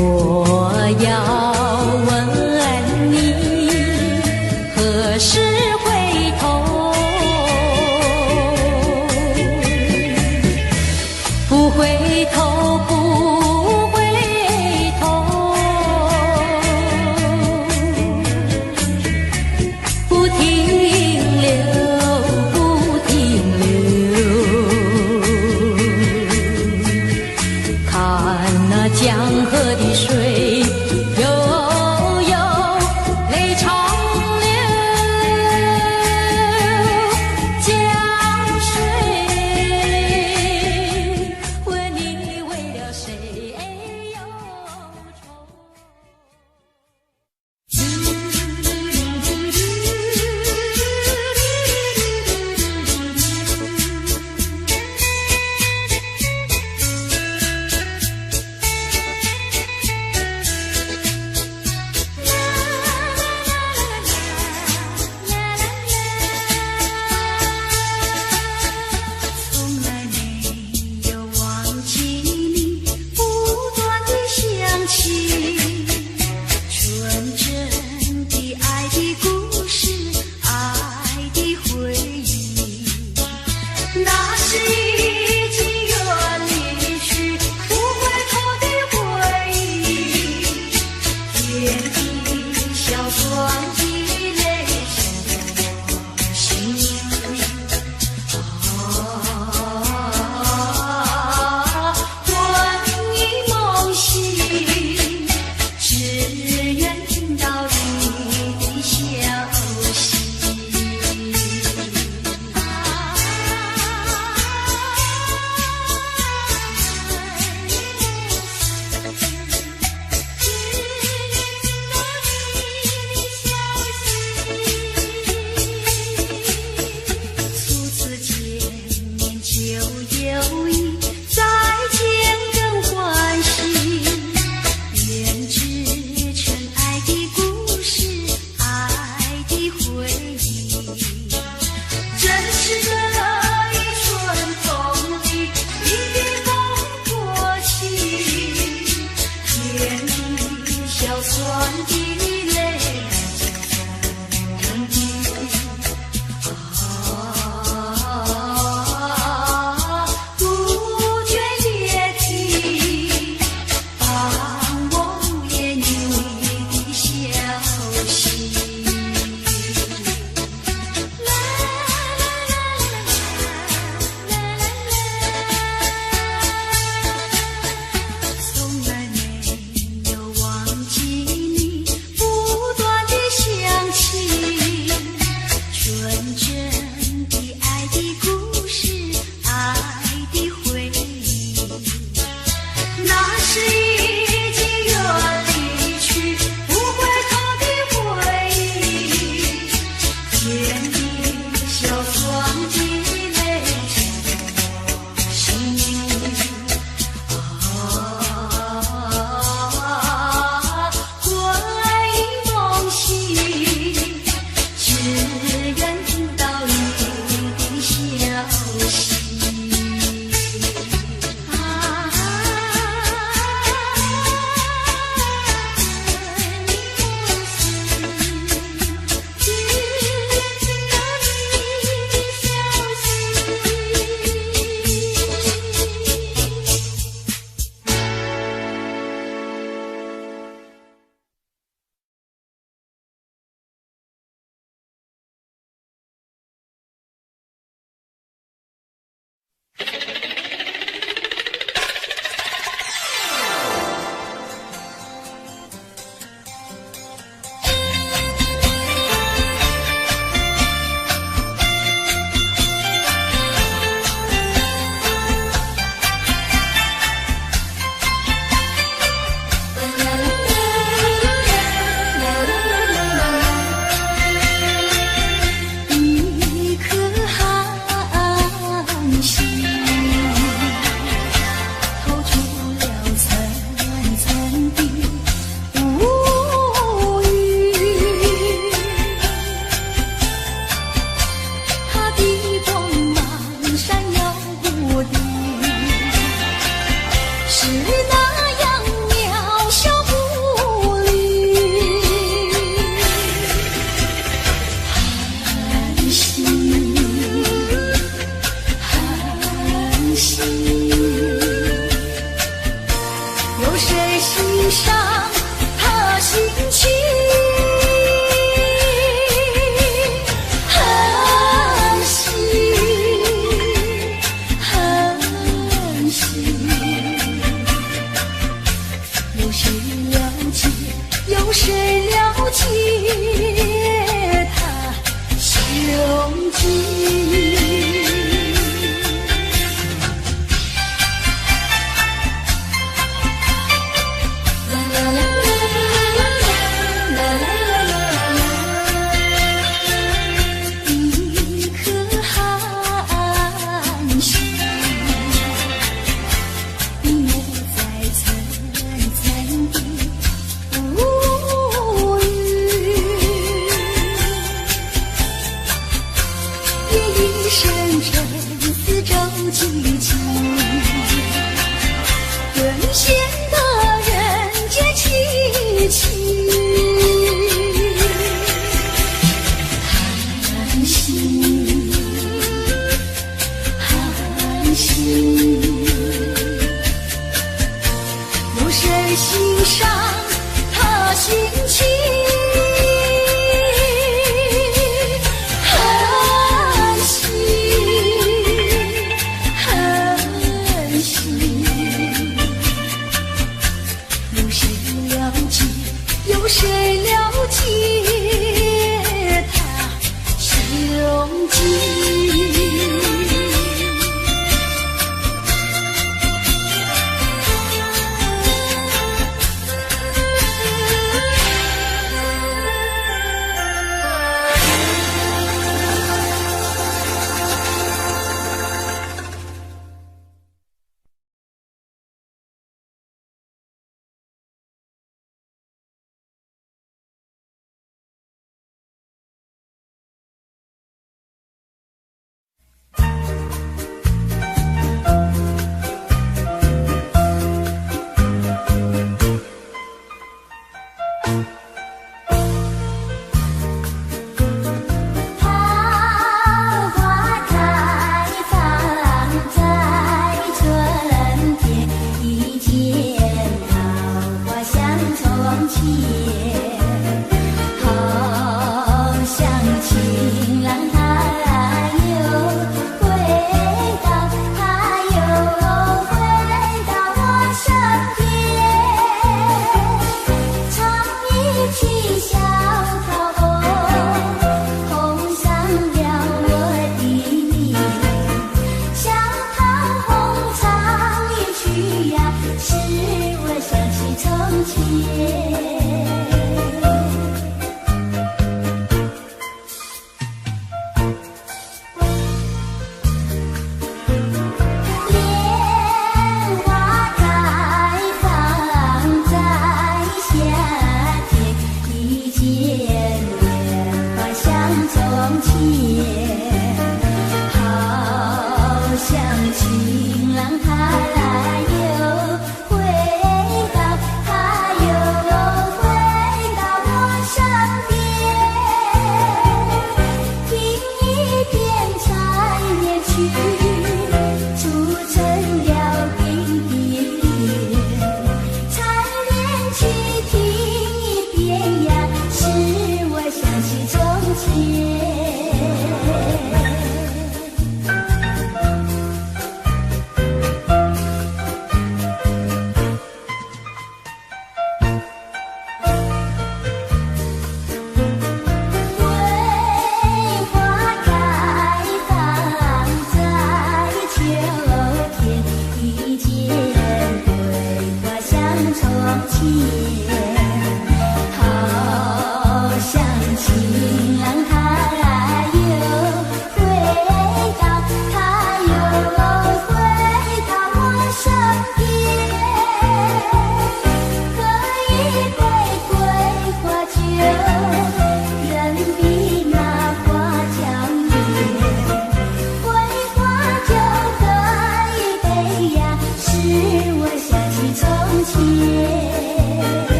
情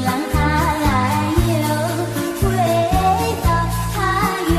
郎他来又回到他又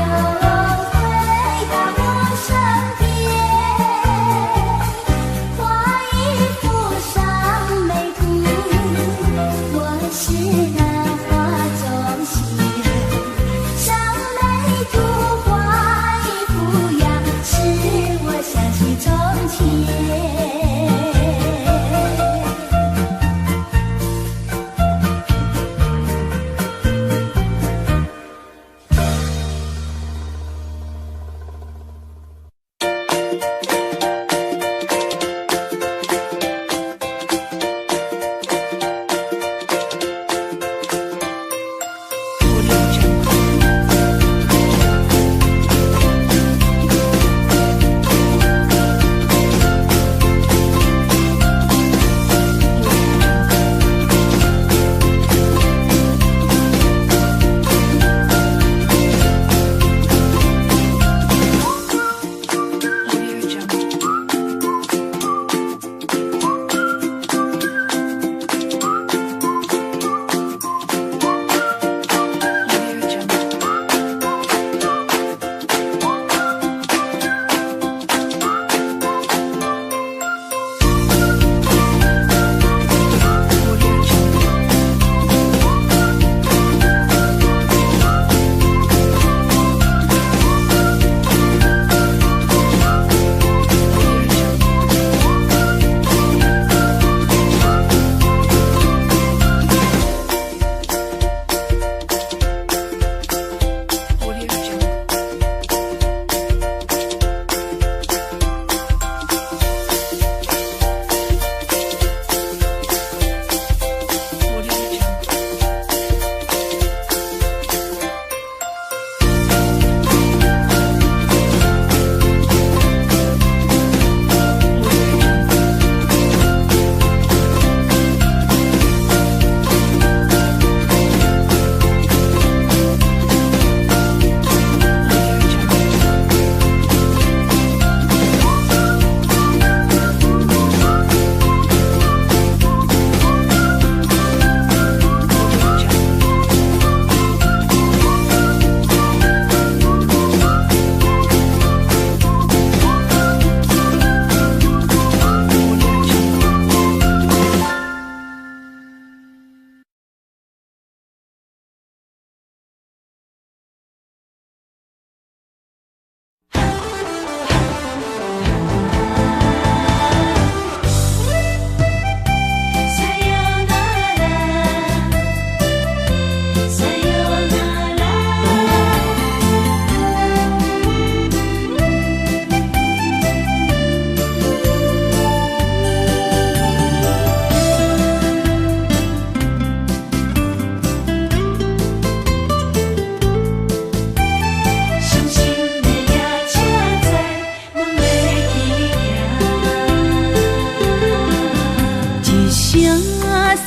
声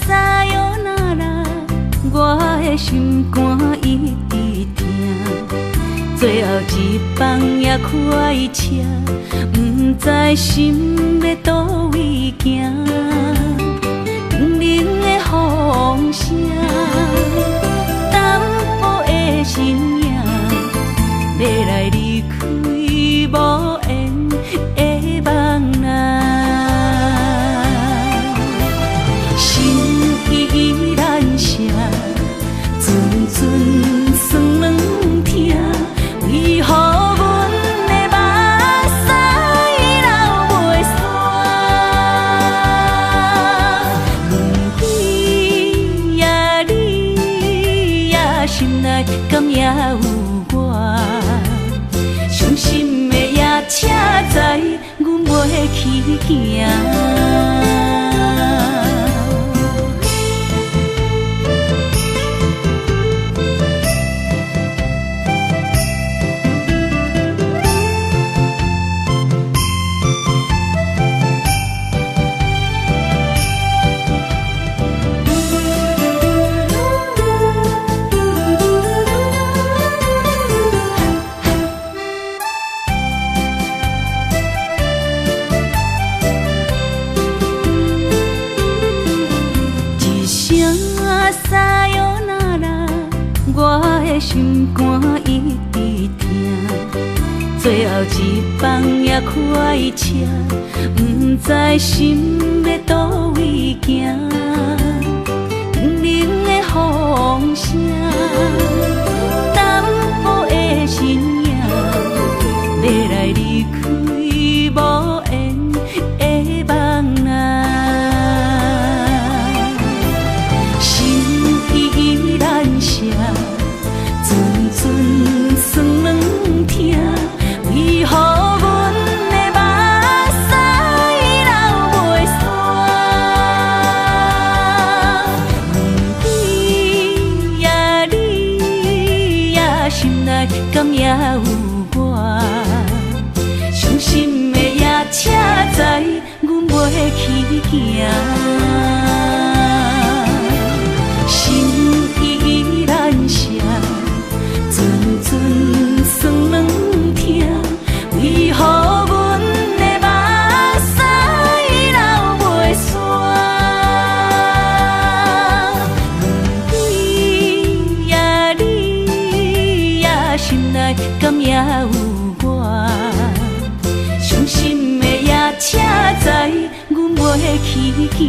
撒哟那拉，我的心肝一直疼。最后一棒也开车，不知心要倒位行。冷冷的风声，淡薄的身影，要来离开无缘的梦啊。依然声，阵阵酸软疼，为何阮的目屎流袂煞？轮回呀，你呀，心内敢也有我？伤心的夜车载，阮袂去行。撒哟那拉，我的心肝一直疼。最后一棒也开车，不知心要倒位行。冷冷的风声，淡薄的身影，要来离开无缘的梦啊。依然声，阵阵酸软疼，为何阮的目屎流袂煞？轮回呀，你呀，心内敢也有我？伤心的夜车载，阮袂去行。依然声，阵阵酸软疼，为何阮的目屎流袂煞？轮回呀，你呀，心内敢也有我？伤心的夜车载，阮袂去行。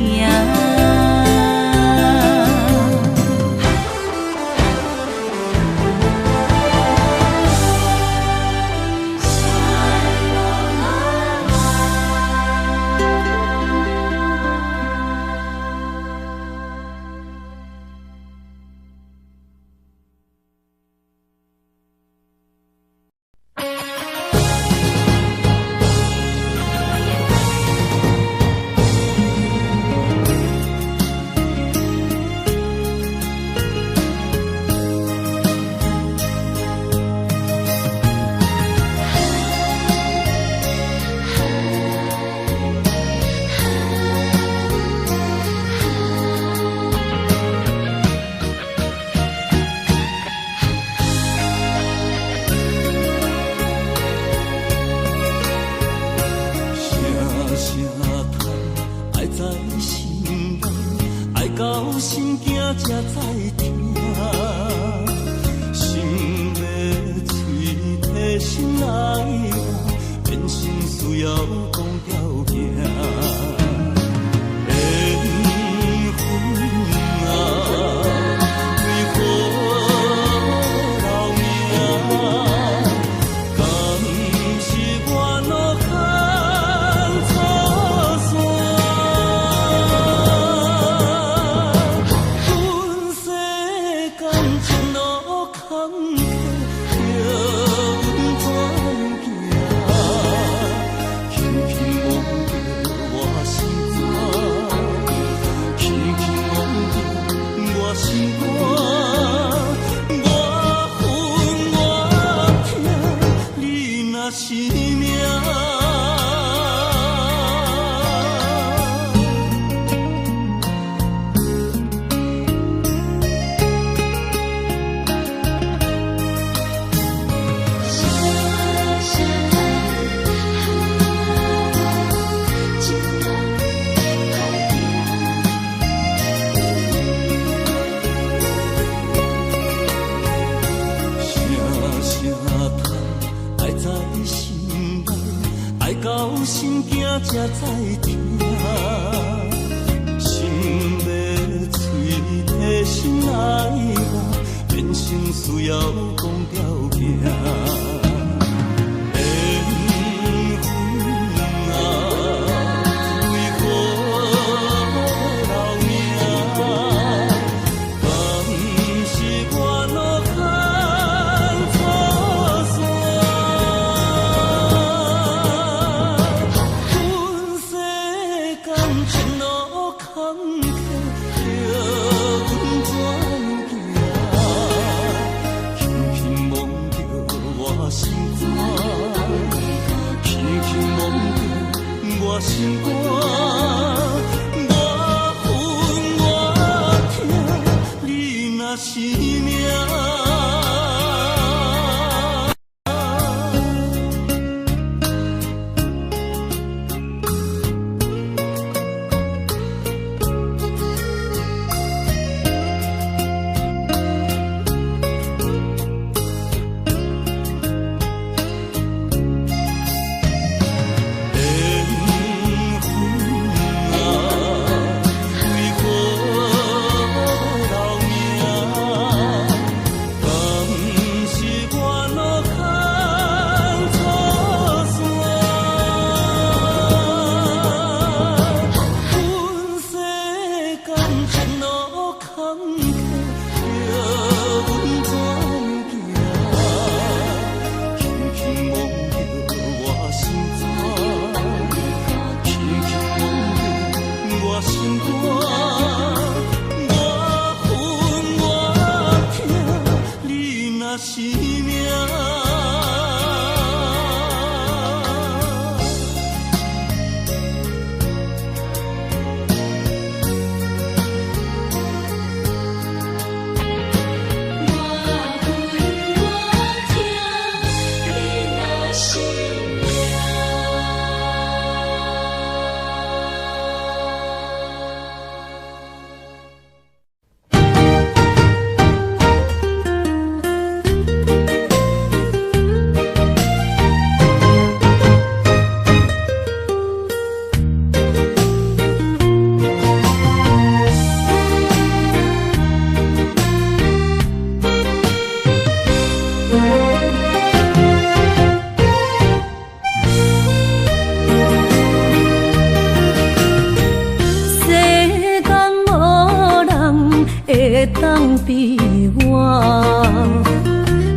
当比我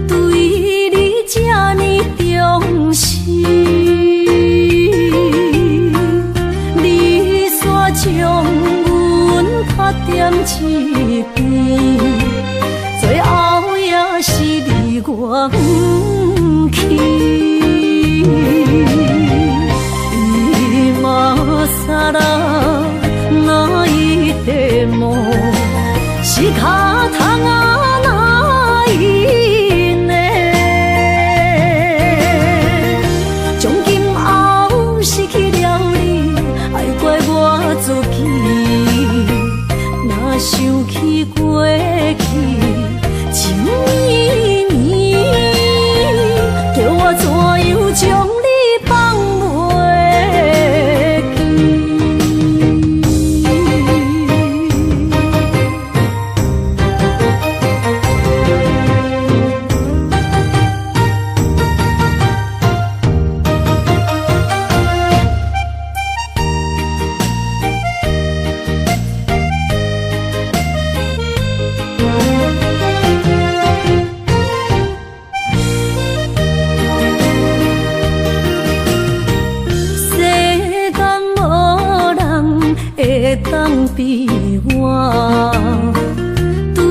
对你这呢重视，你煞将阮拍点一边，最后也是离我不去。今啦那一地梦。是脚痛啊，哪伊呢？从今后失去了你，爱怪我自己。若想起过去，情绵绵，叫我怎样将你放袂记？当比我对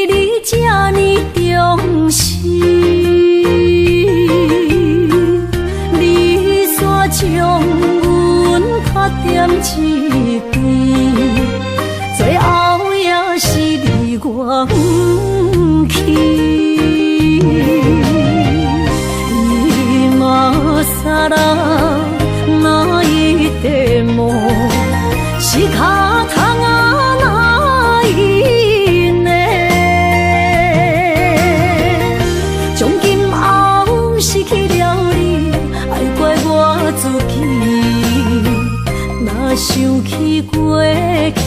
你这呢重视，你煞将阮拍点一边，最后也是离我不去。今啦那一地梦。是脚痛啊，哪伊呢？从今后失去了你，爱怪我自己。若想起过去，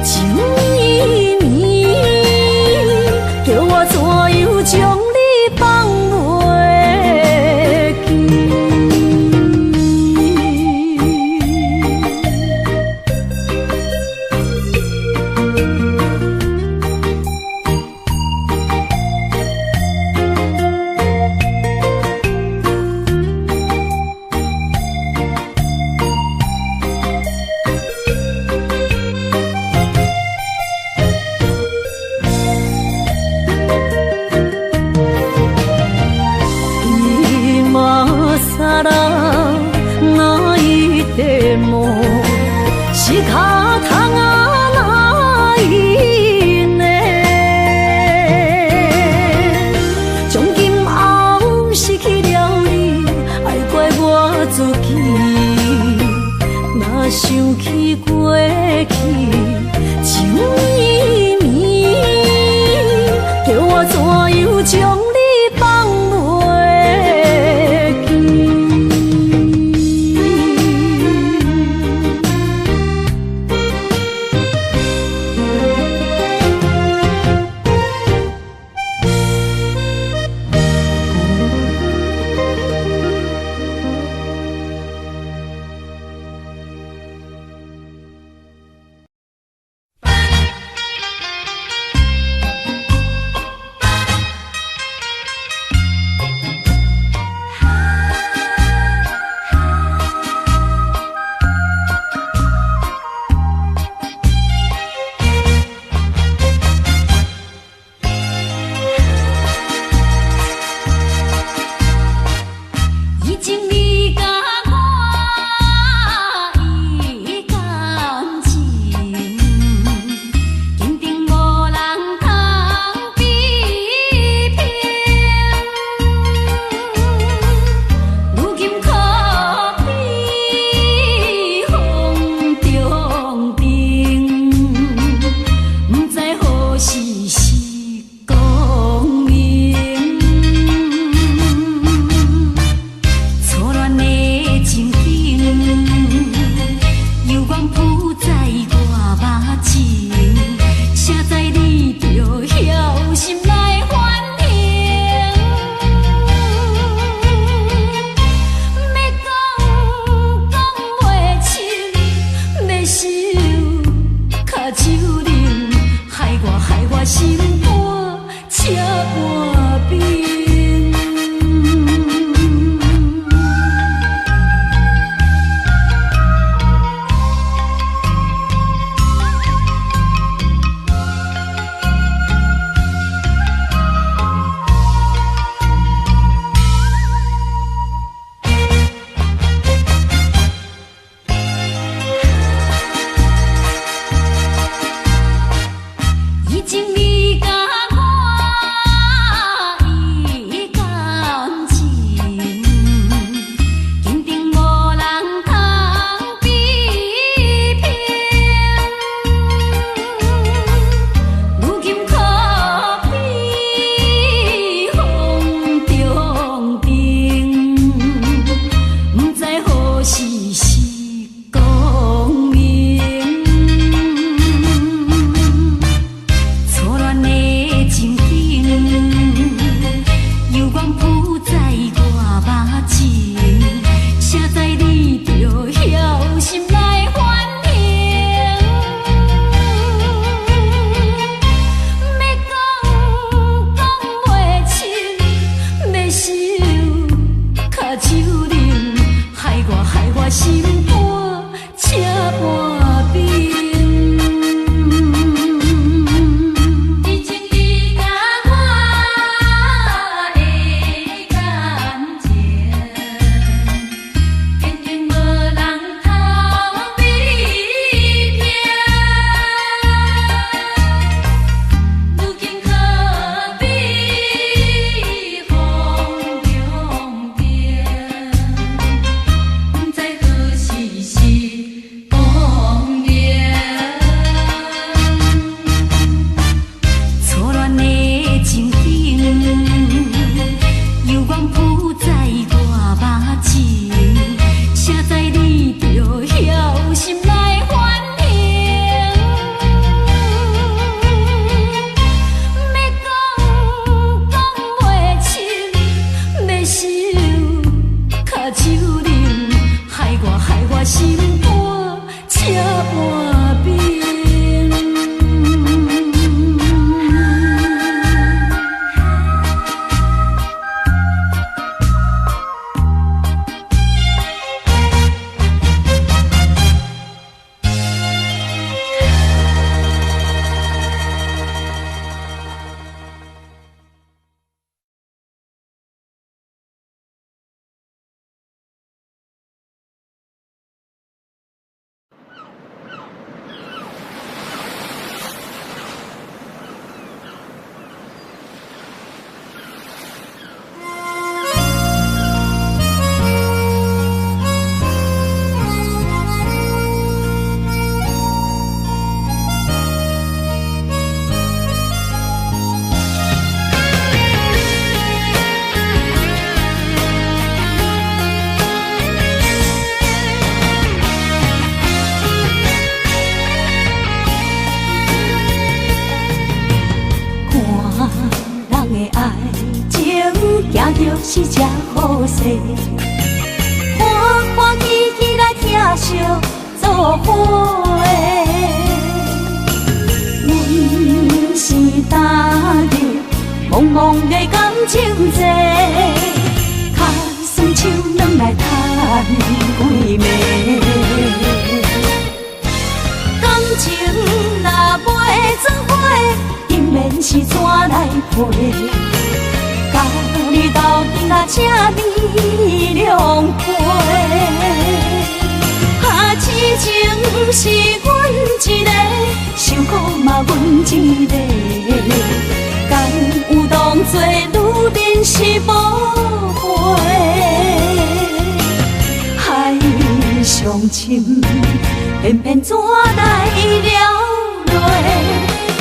情绵绵，叫我怎样将你放袂记？今啦那一地梦，是脚痛啊，哪伊呢？从今后失去了你，爱怪我自己。若想起过去，情绵绵，叫我怎样将你放袂记？心肝车半冰。已经你甲我意感情，坚定无人通比拼。如今可比风中灯，不知何时是光明。错乱的情景，阳光铺在我目前，写在你着晓心来反应。要讲袂清，要想脚手冷，害我心肝车半冰。已经你甲我的感情，坚定无人通比拼。如今可比风中灯，不知何时是光明。错乱的情景，阳光铺在我目前，写在你着晓心来反应。要讲袂清，要想脚手冷，害我心肝车半冰。看人的爱情，行就是这好势，欢欢喜喜来疼惜做伙的。阮是踏入茫茫的感情债，卡算手软来赚几暝。感情若袂做伙，应免是怎来陪？甲你斗阵啊，请你谅解。啊，痴情是阮一个，伤苦嘛阮一个。敢有当作女人是无悔？海上深，偏偏怎来了落？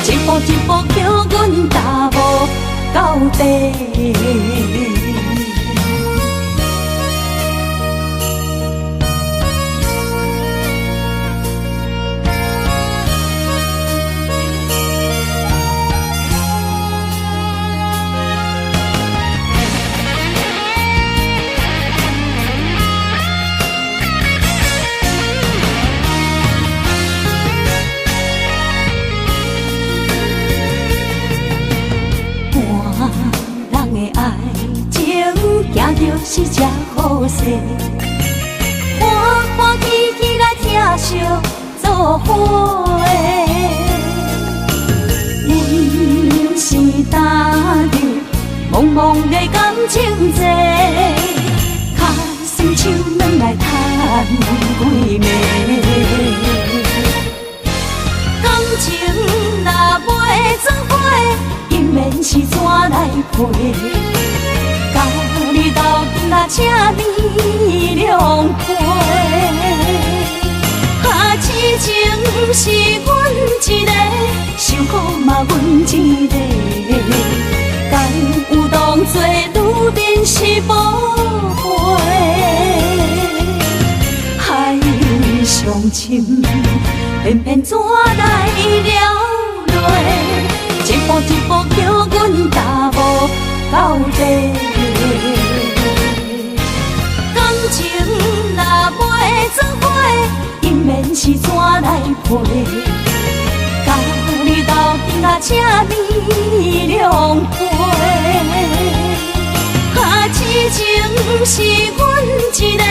一步一步叫阮踏无到底。是真好势，欢欢喜喜来听相做伙的。阮是踏入茫茫的感情债，卡酸手软来叹几暝。感情若袂做伙，因免是怎来陪？甲你斗阵啊，请你谅解。啊，痴情是阮一个，受苦嘛阮一个。敢有当作女人是宝贝？海上深，偏偏怎来了落？一步一步叫阮踏无到底。感情若袂做伙，因免是怎来陪？甲你斗阵啊，请你谅解。啊，痴情是阮一个，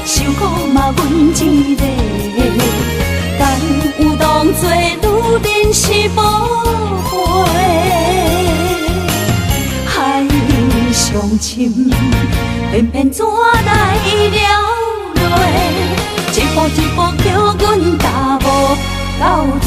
受苦嘛阮一个。敢有当作女人是宝贝？海上深，偏偏怎来了落？一步一步叫阮踏无到底。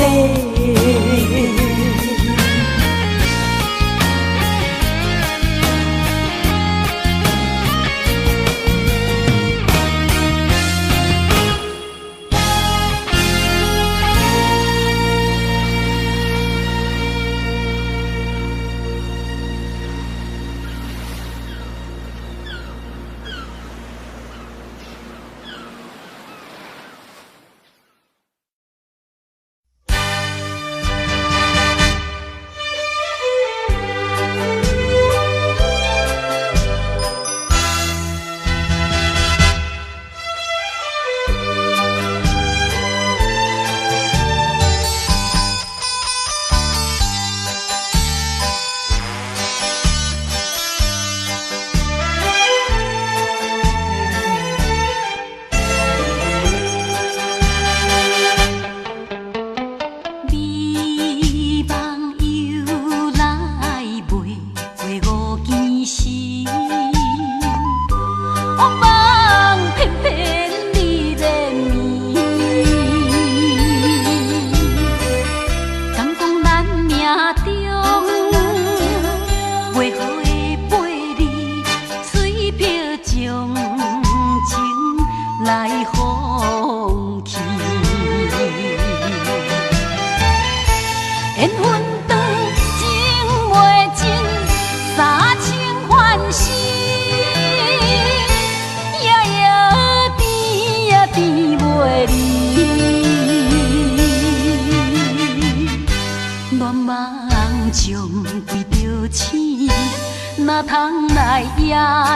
哪通来夜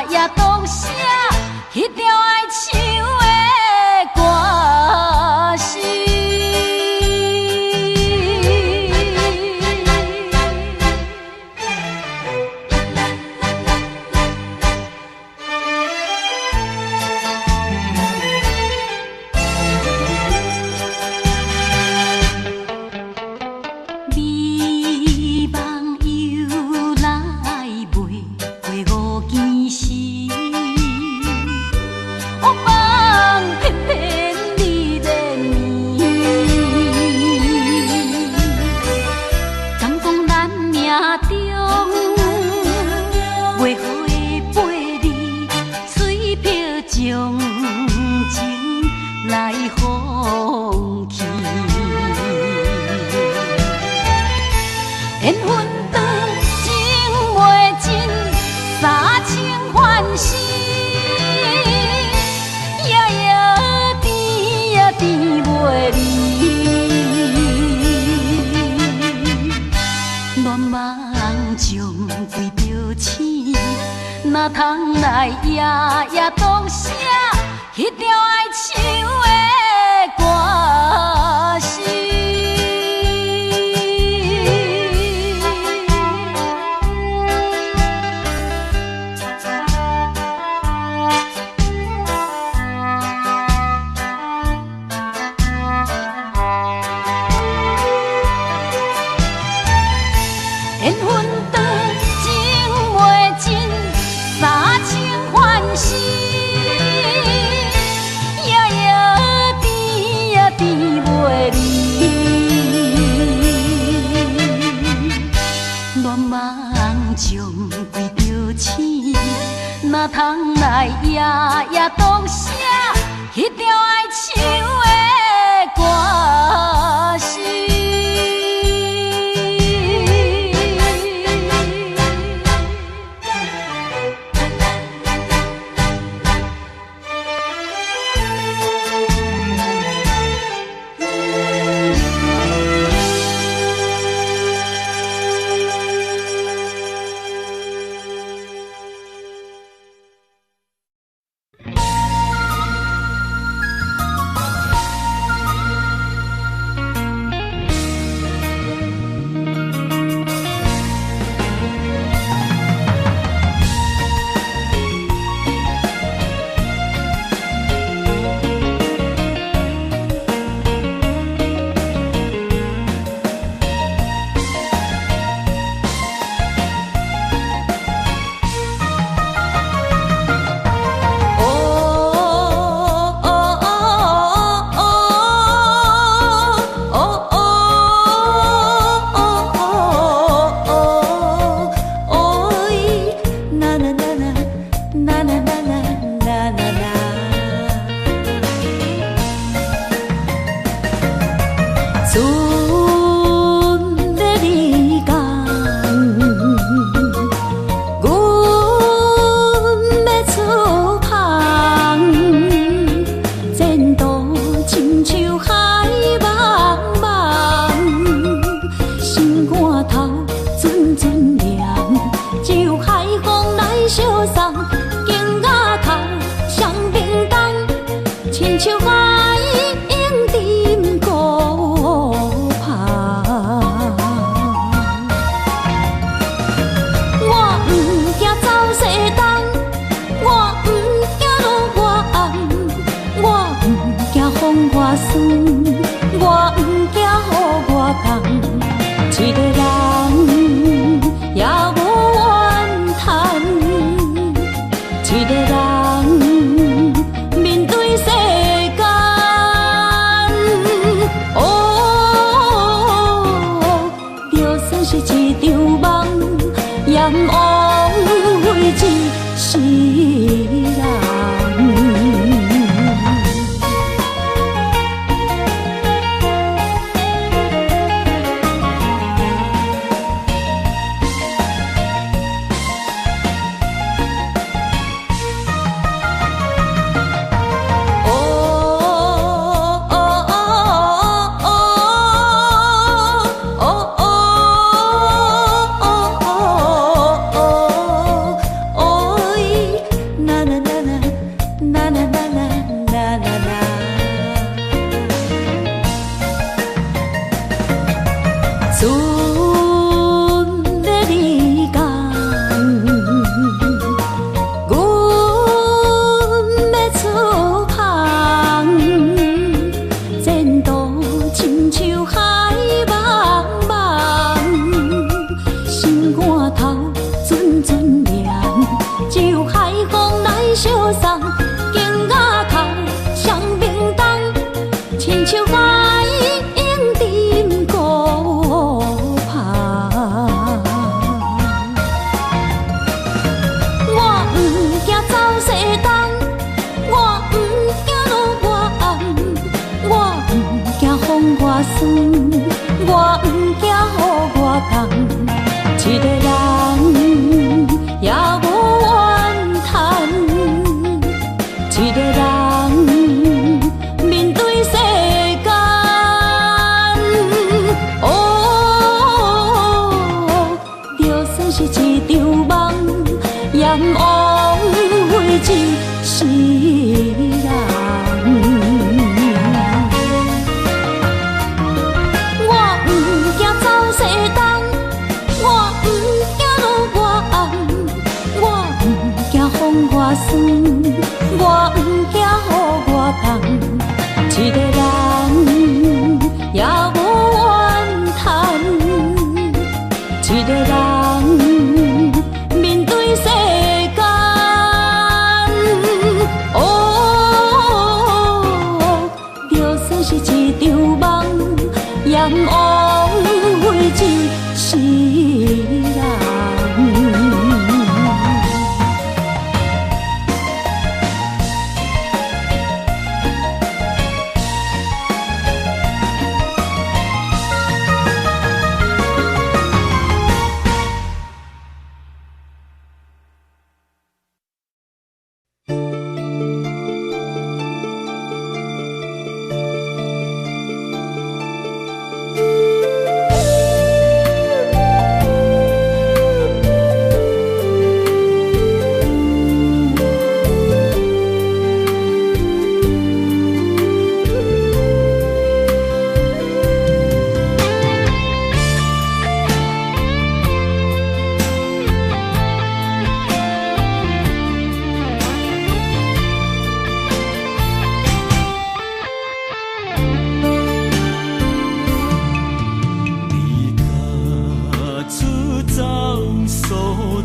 夜读写迄条哀愁的歌词？哪通来夜夜读写迄条哀愁的歌词？哪通来夜夜读写迄条爱唱的歌词？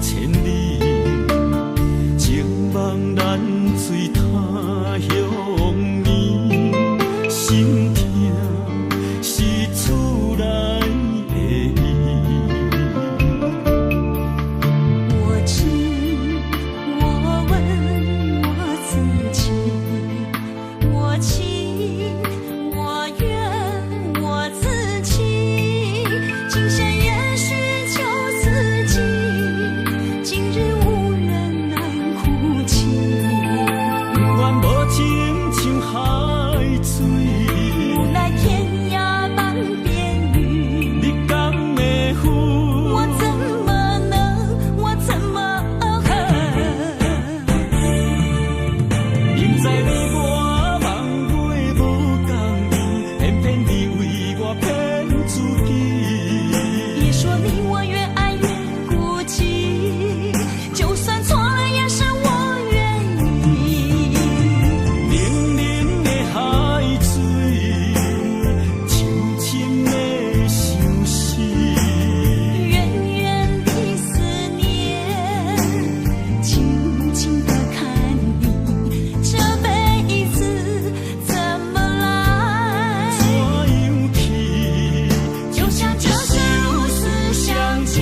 千里，情梦难随他乡眠，心痛是厝内的伊。我知，我问我自己，我情我愿我自己，今生也许就自己，今日无人难哭泣。不愿无情像海水，无奈天涯半边雨，你敢会负？我怎么能，我怎么恨？明知你我梦袂无共伊，偏偏你为我骗自己。别说你我越爱越孤寂，就算错了也是我愿意。冷冷的海水，深深的相思。远远的思念，静静地看你，这辈子怎么来？怎样去？就像这是如此相近。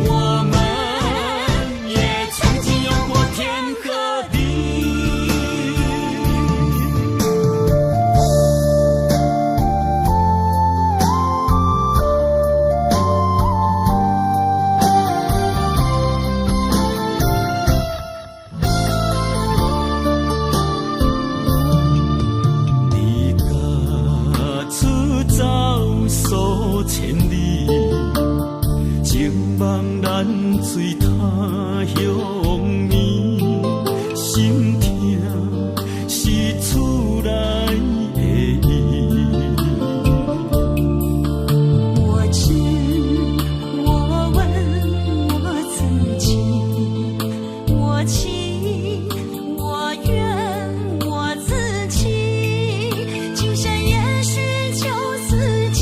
我们也曾经有过天和地。离家出走数千里，情梦难随他乡眠，心痛是厝内的伊。我知，我问我自己，我情我愿我自己，今生也许就自己，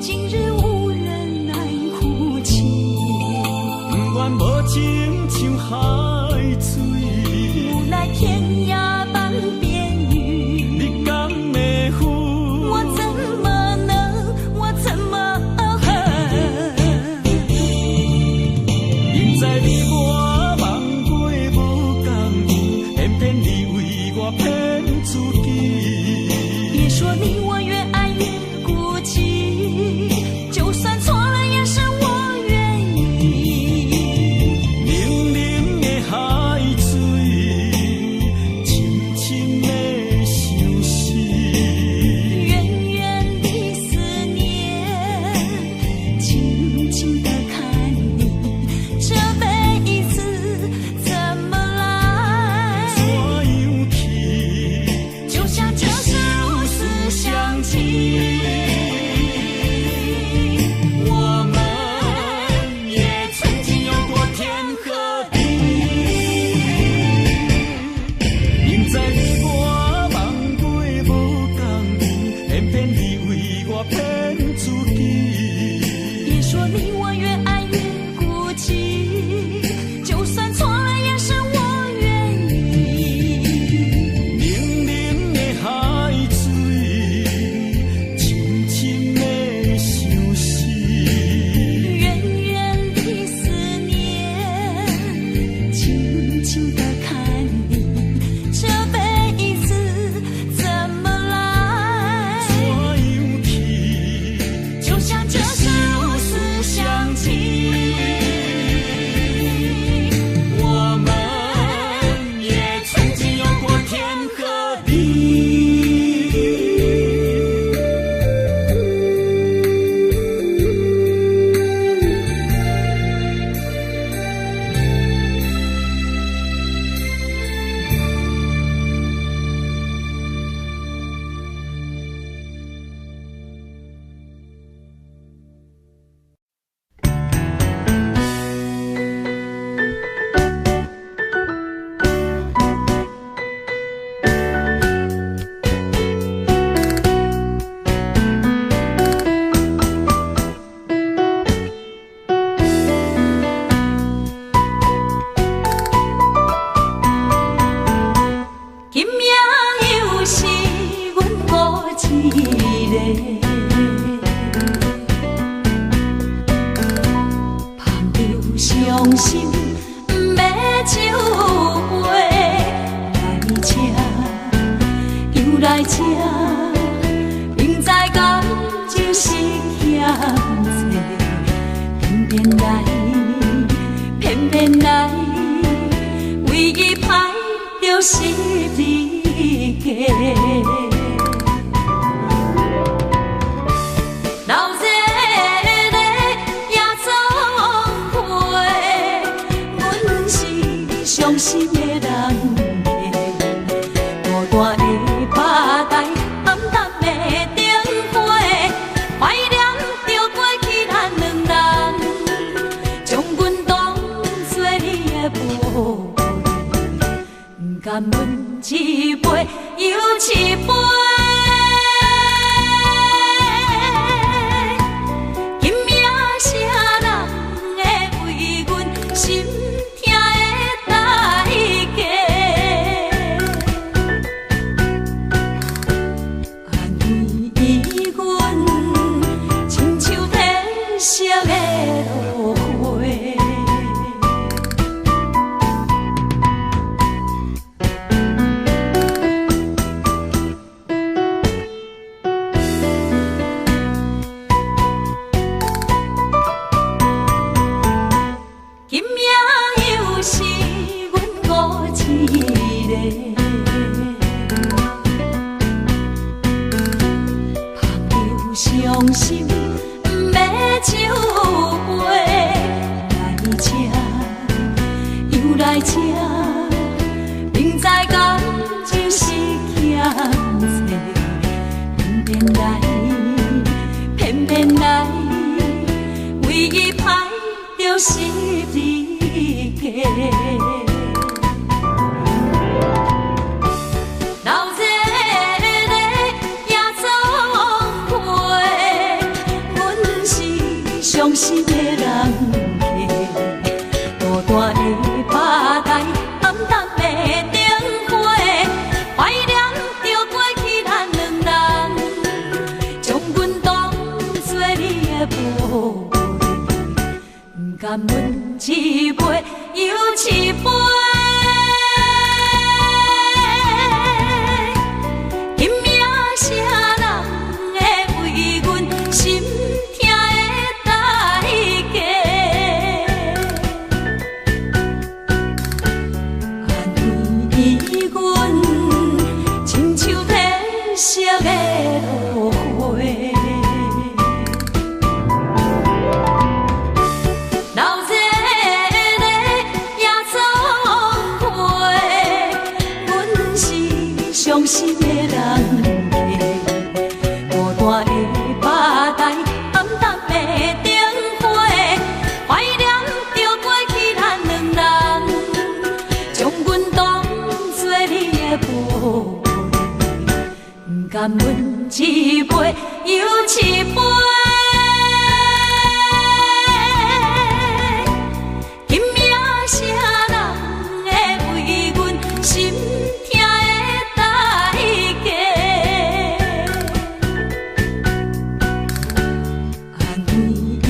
今日无人难哭泣。不愿无情像海水，无奈天涯半边雨，你敢会负？我怎么能，我怎么恨？明知你我梦袂无共伊，偏偏你为我骗自己。别说你我越爱越孤寂，就算错了也是我愿意。冷冷的海水，深深的相思。远远的思念，静静地看你，这辈子怎么来？怎样去？就像这是如此相捧着伤心不要酒杯，来吃又来吃，明知感情是险多，偏偏来，偏偏来，唯一歹着是你家。伤心的人孤单的趴台，暗淡的灯花，怀念着过去咱两人，将阮当作你的宝贝，不甘阮一杯又一杯。今夜啥人会为阮心？伤心不要酒杯，来吃又来吃，明知感情是险多，偏偏来，偏偏来，唯一歹着是你家。伤心的人孤单的趴台，暗淡的灯花，怀念着过去咱两人，将阮当作你的宝贝，不甘阮一杯又一杯。今夜啥人会为阮心？色的落花，流热的夜总会，阮是伤心的人孤单的趴台，暗淡的灯花，怀念着过去咱两人，将阮当作你的宝。甘阮一杯又一杯，今夜啥人会为阮心痛的代价？安慰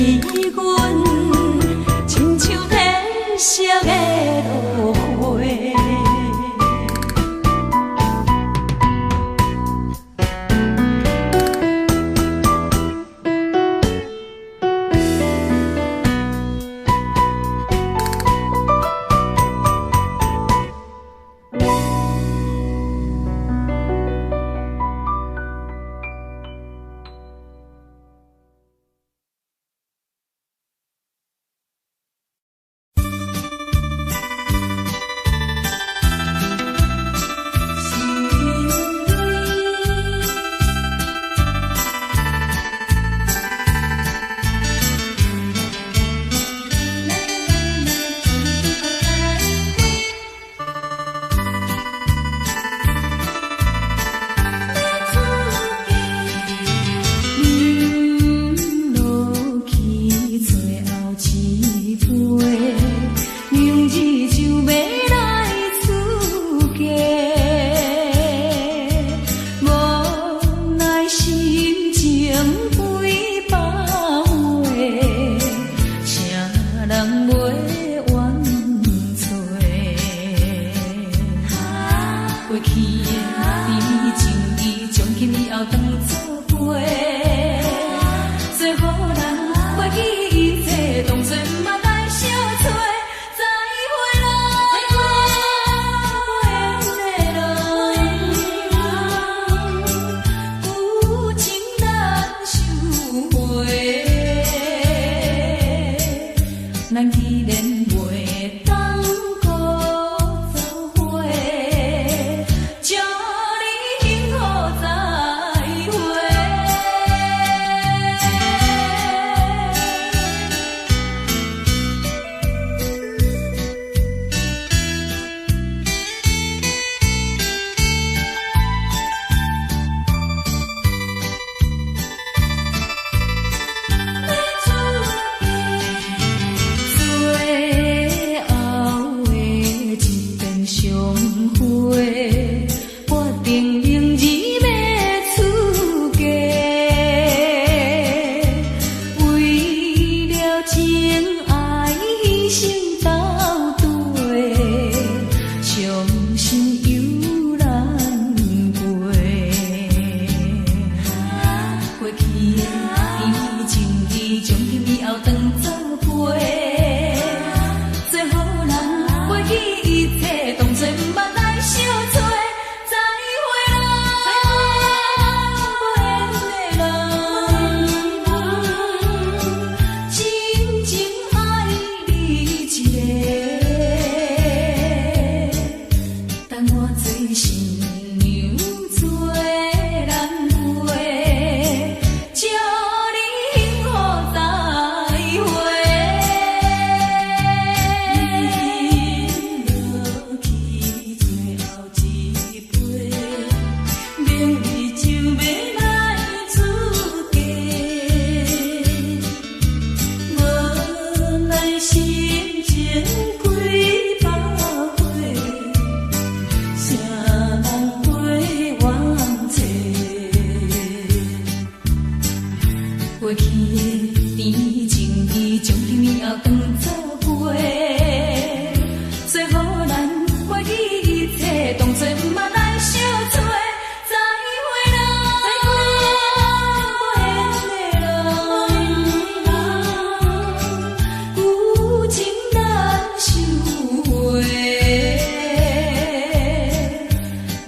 阮，亲像褪色的落花。当作陪，最好咱过去一切当作嘛来相找。再会啦，有情难收回，咱既然袂当搁做伙，祝你幸福再会。最后的一遍相会，我定明日要出家，为了情爱牺牲斗对，伤心又难过。过去的情义，从今以后当作陪。最好咱过去一切当作毋捌来相找。再会啦，真情爱你一个，等我做新娘做人陪，祝你幸福再会。落去最后一杯，明日就要来出家，无奈心情几百回，谁人陪冤妻？过去的甜情义，从今以后当作陪。最好咱过去一切当作毋捌来相找。再会啦，有情难收回，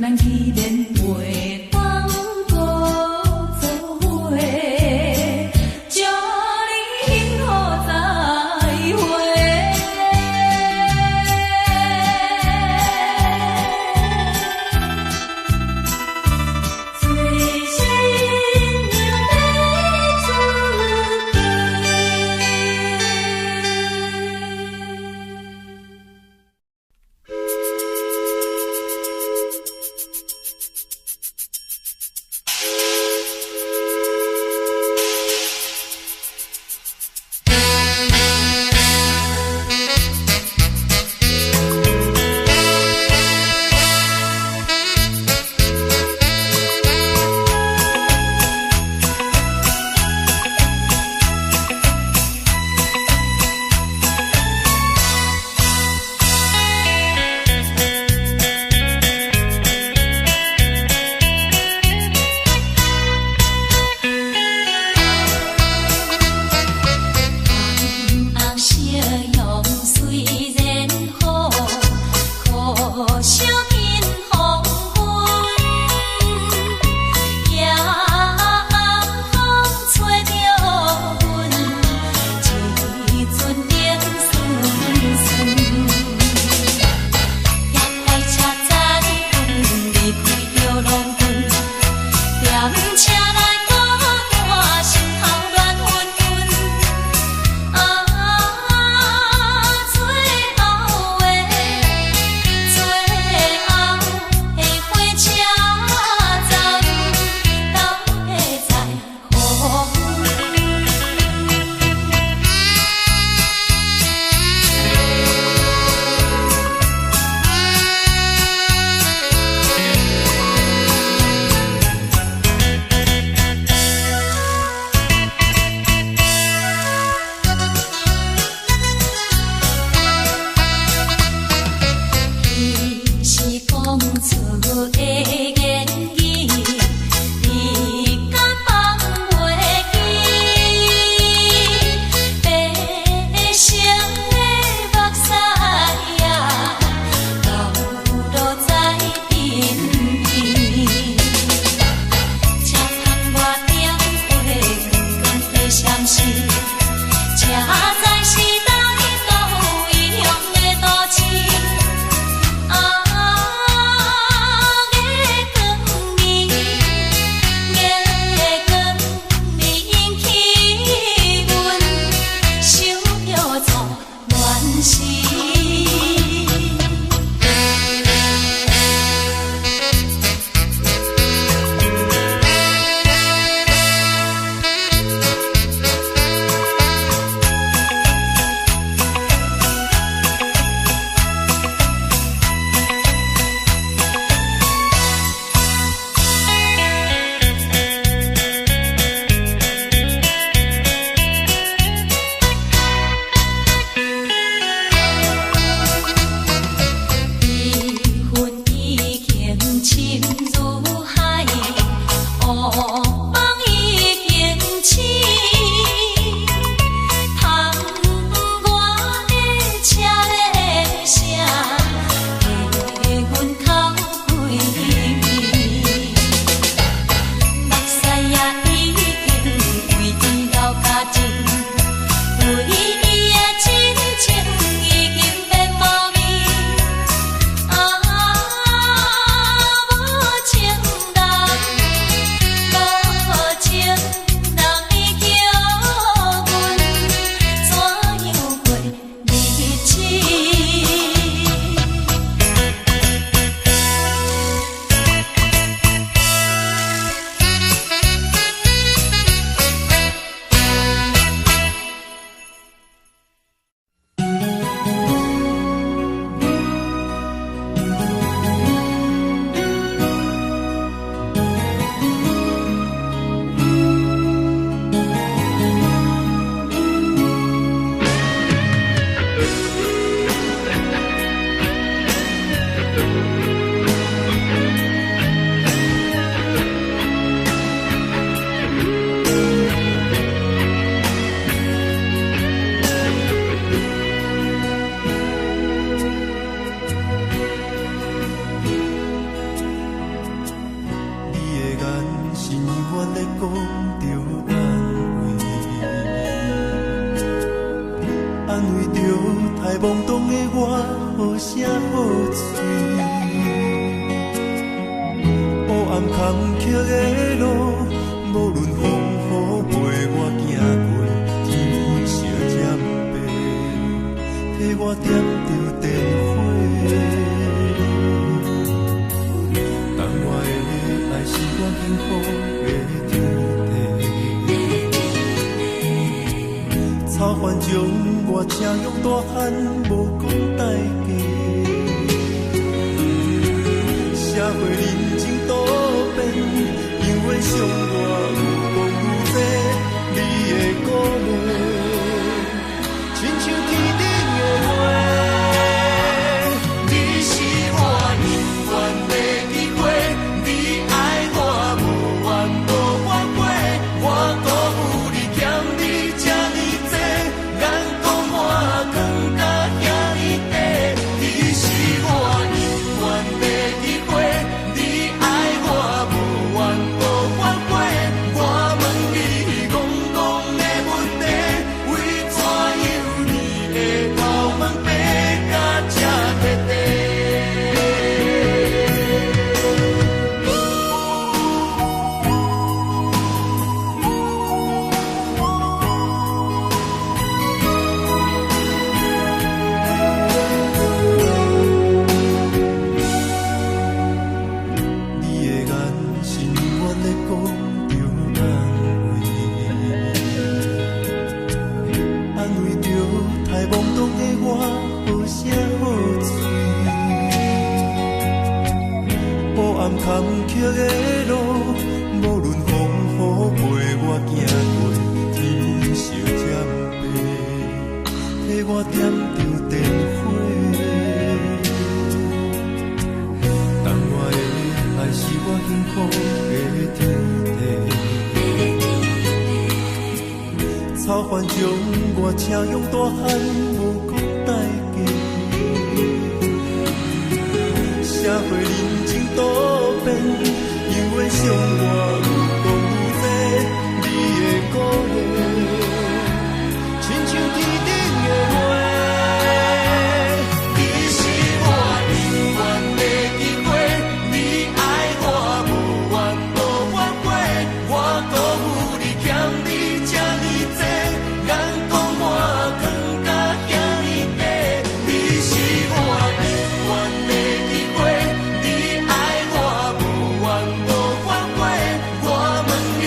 咱既然袂当搁做伙，祝你幸福再着安慰着太懵懂的我，好声好嘴。黑暗坎坷的路，无论风雨陪我行过，天昏烧渐白，替我点着灯火。等我的爱是我幸福的天地，草原将我车用大汉，无讲代价。社会人情多变，因为伤我有讲有多，你的鼓励，亲像天顶的花。你是我永远的机会，你爱我无怨无反悔，我辜负你欠你这呢多，眼光我更加遐呢多。你是我永远的机会，你爱我无怨无反悔，我问你戆戆的问题，为怎样你会头毛白甲这彻底？你的眼是永远在讲着安慰，安慰着太懵懂的我，好声好嘴。黑暗坎坷的路，无论风雨陪我行过，天昏烧渐白，替我点着灯火。等我的爱是我幸福的天地，草原将我车用大汉，无讲代价。社会人情多变，因为伤我有讲有多，你的鼓励，亲像天顶的花。你是我永远的机会，你爱我无怨无反悔，我辜负你欠你这呢多，眼光我更加遐呢多。你是我永远的机会，你爱我无怨无反悔，我问你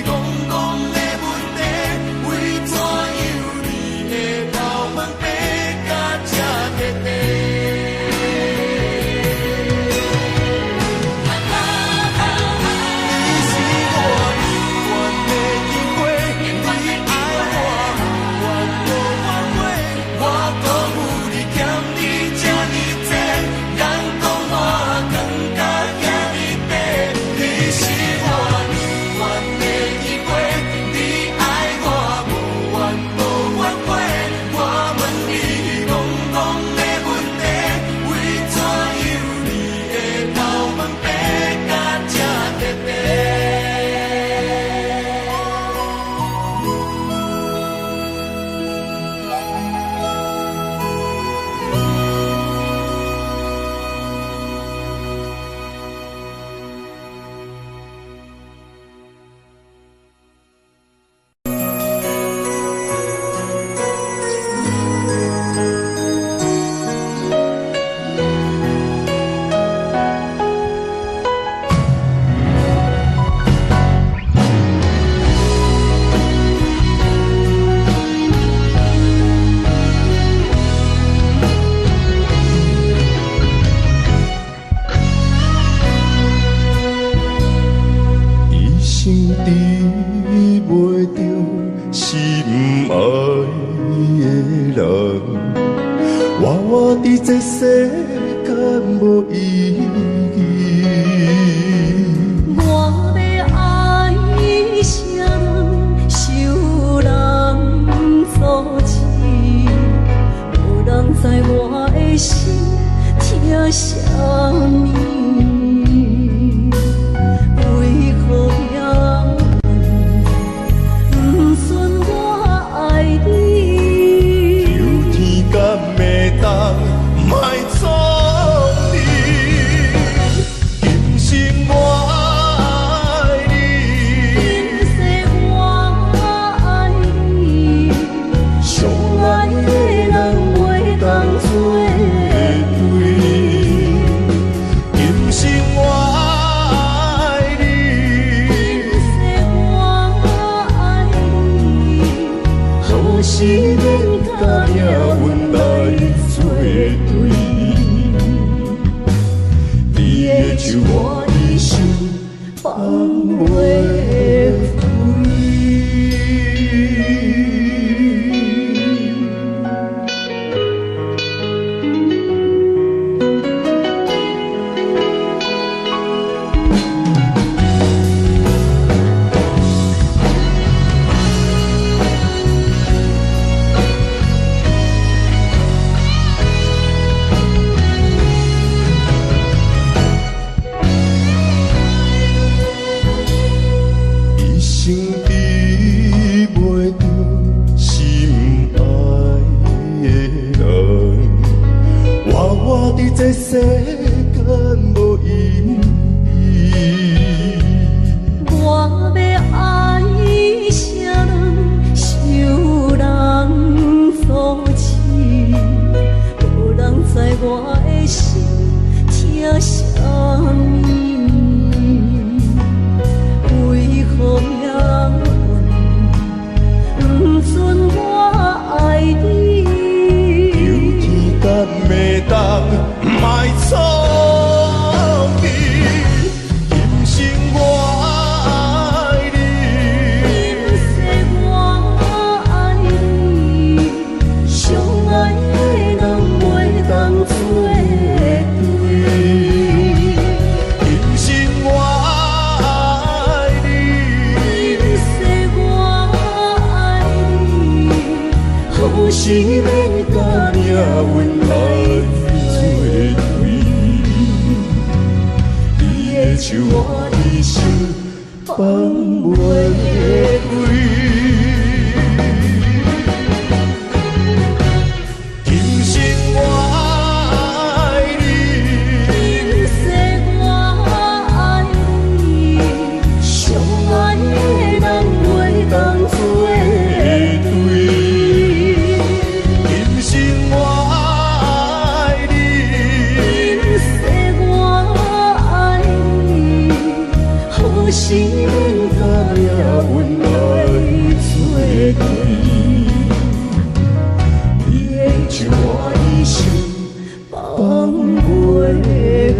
戆戆的问题，为怎样你会头毛白甲这彻底？你是我永远的机会，你爱我无怨无反悔，我辜负你欠你这呢多，眼光我更加遐呢多。你是我永远的机会，你爱我无怨无反悔，我问你戆戆的问题，为怎样你会头毛白甲这彻底？一生治袂着是不爱的人，活活伫这世间无意义。我要爱谁人，受人阻止，无人知我的心疼啥物，为何要问是免甲命运来作对。你的手我的心放袂开。这世间无意义，我要爱啥人，受人所欺，无人知我的心疼啥物，为何命运不准我爱你？有天敢袂当？卖错去，今生我爱你，今世我爱你，相爱的人袂当做对。今生我爱你，今世我爱你，好是免甲命运来。手我的心放袂开，今生我爱你，今世我爱你，相爱的人袂当做对。今生我爱你，今世我爱你。是免甲命运来作对，你的手我的心放袂开。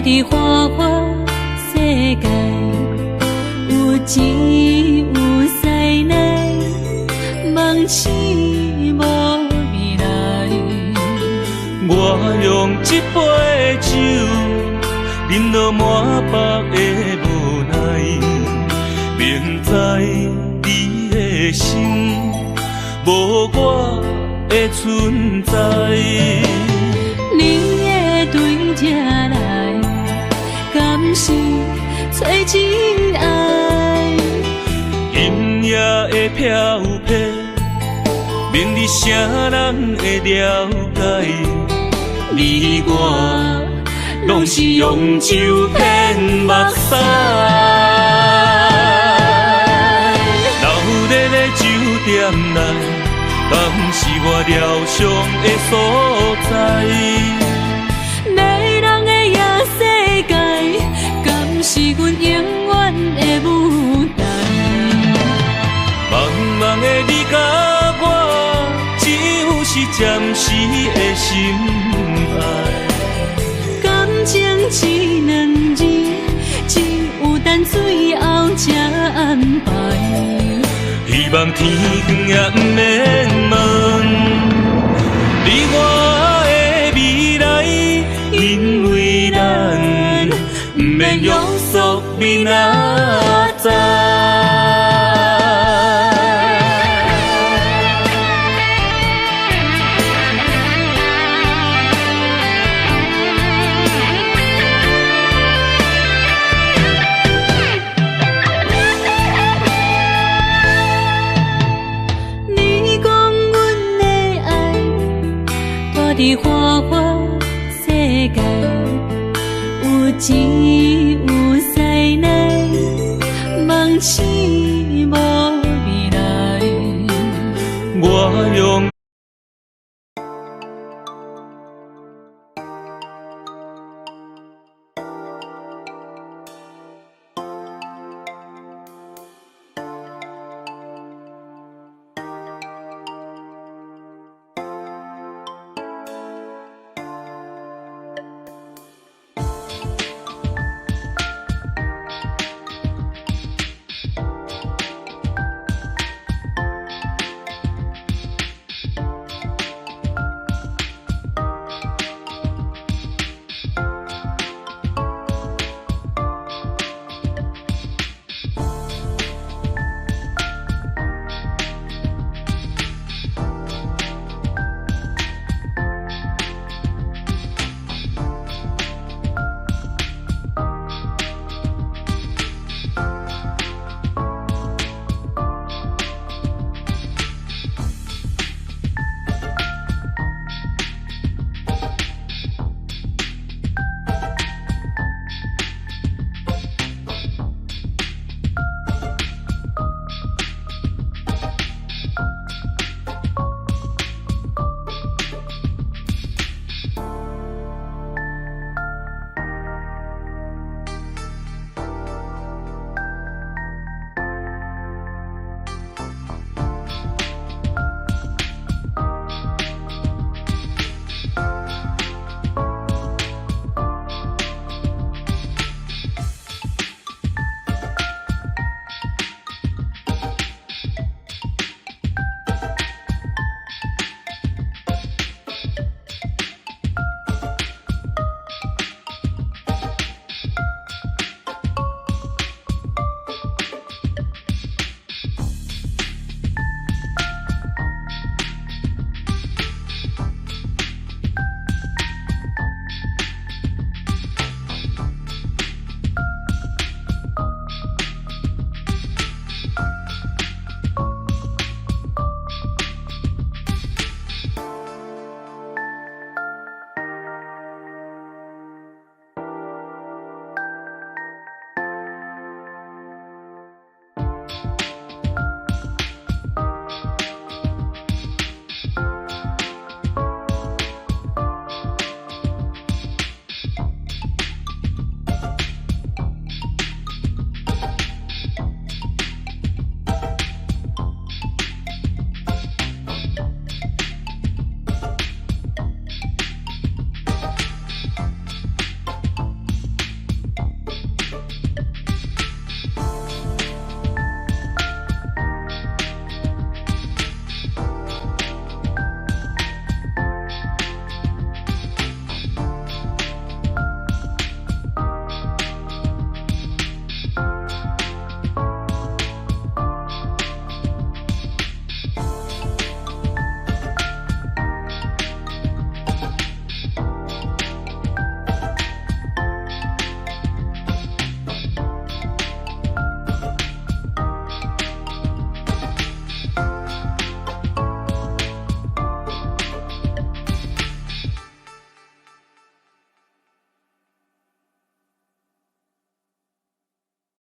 伫花花世界，有钱有势来，梦醒无未来。我用一杯酒，饮落满腹的无奈，明知你的心无我的存在。你的对这来，敢是找真爱？今夜的飘飘，明日啥人会了解？你我拢是用酒骗目屎，流热的酒店内，敢是我疗伤的所在？迷人的夜世界，敢是阮永远的舞台？茫茫的你甲我，只有是暂时的心爱。感情只两字，只有等最后才安排。希望天光也不免问，你我的未来，因为你哪知？你讲阮的爱，大伫花花世界，有钱有西奈，梦醒无未来。我用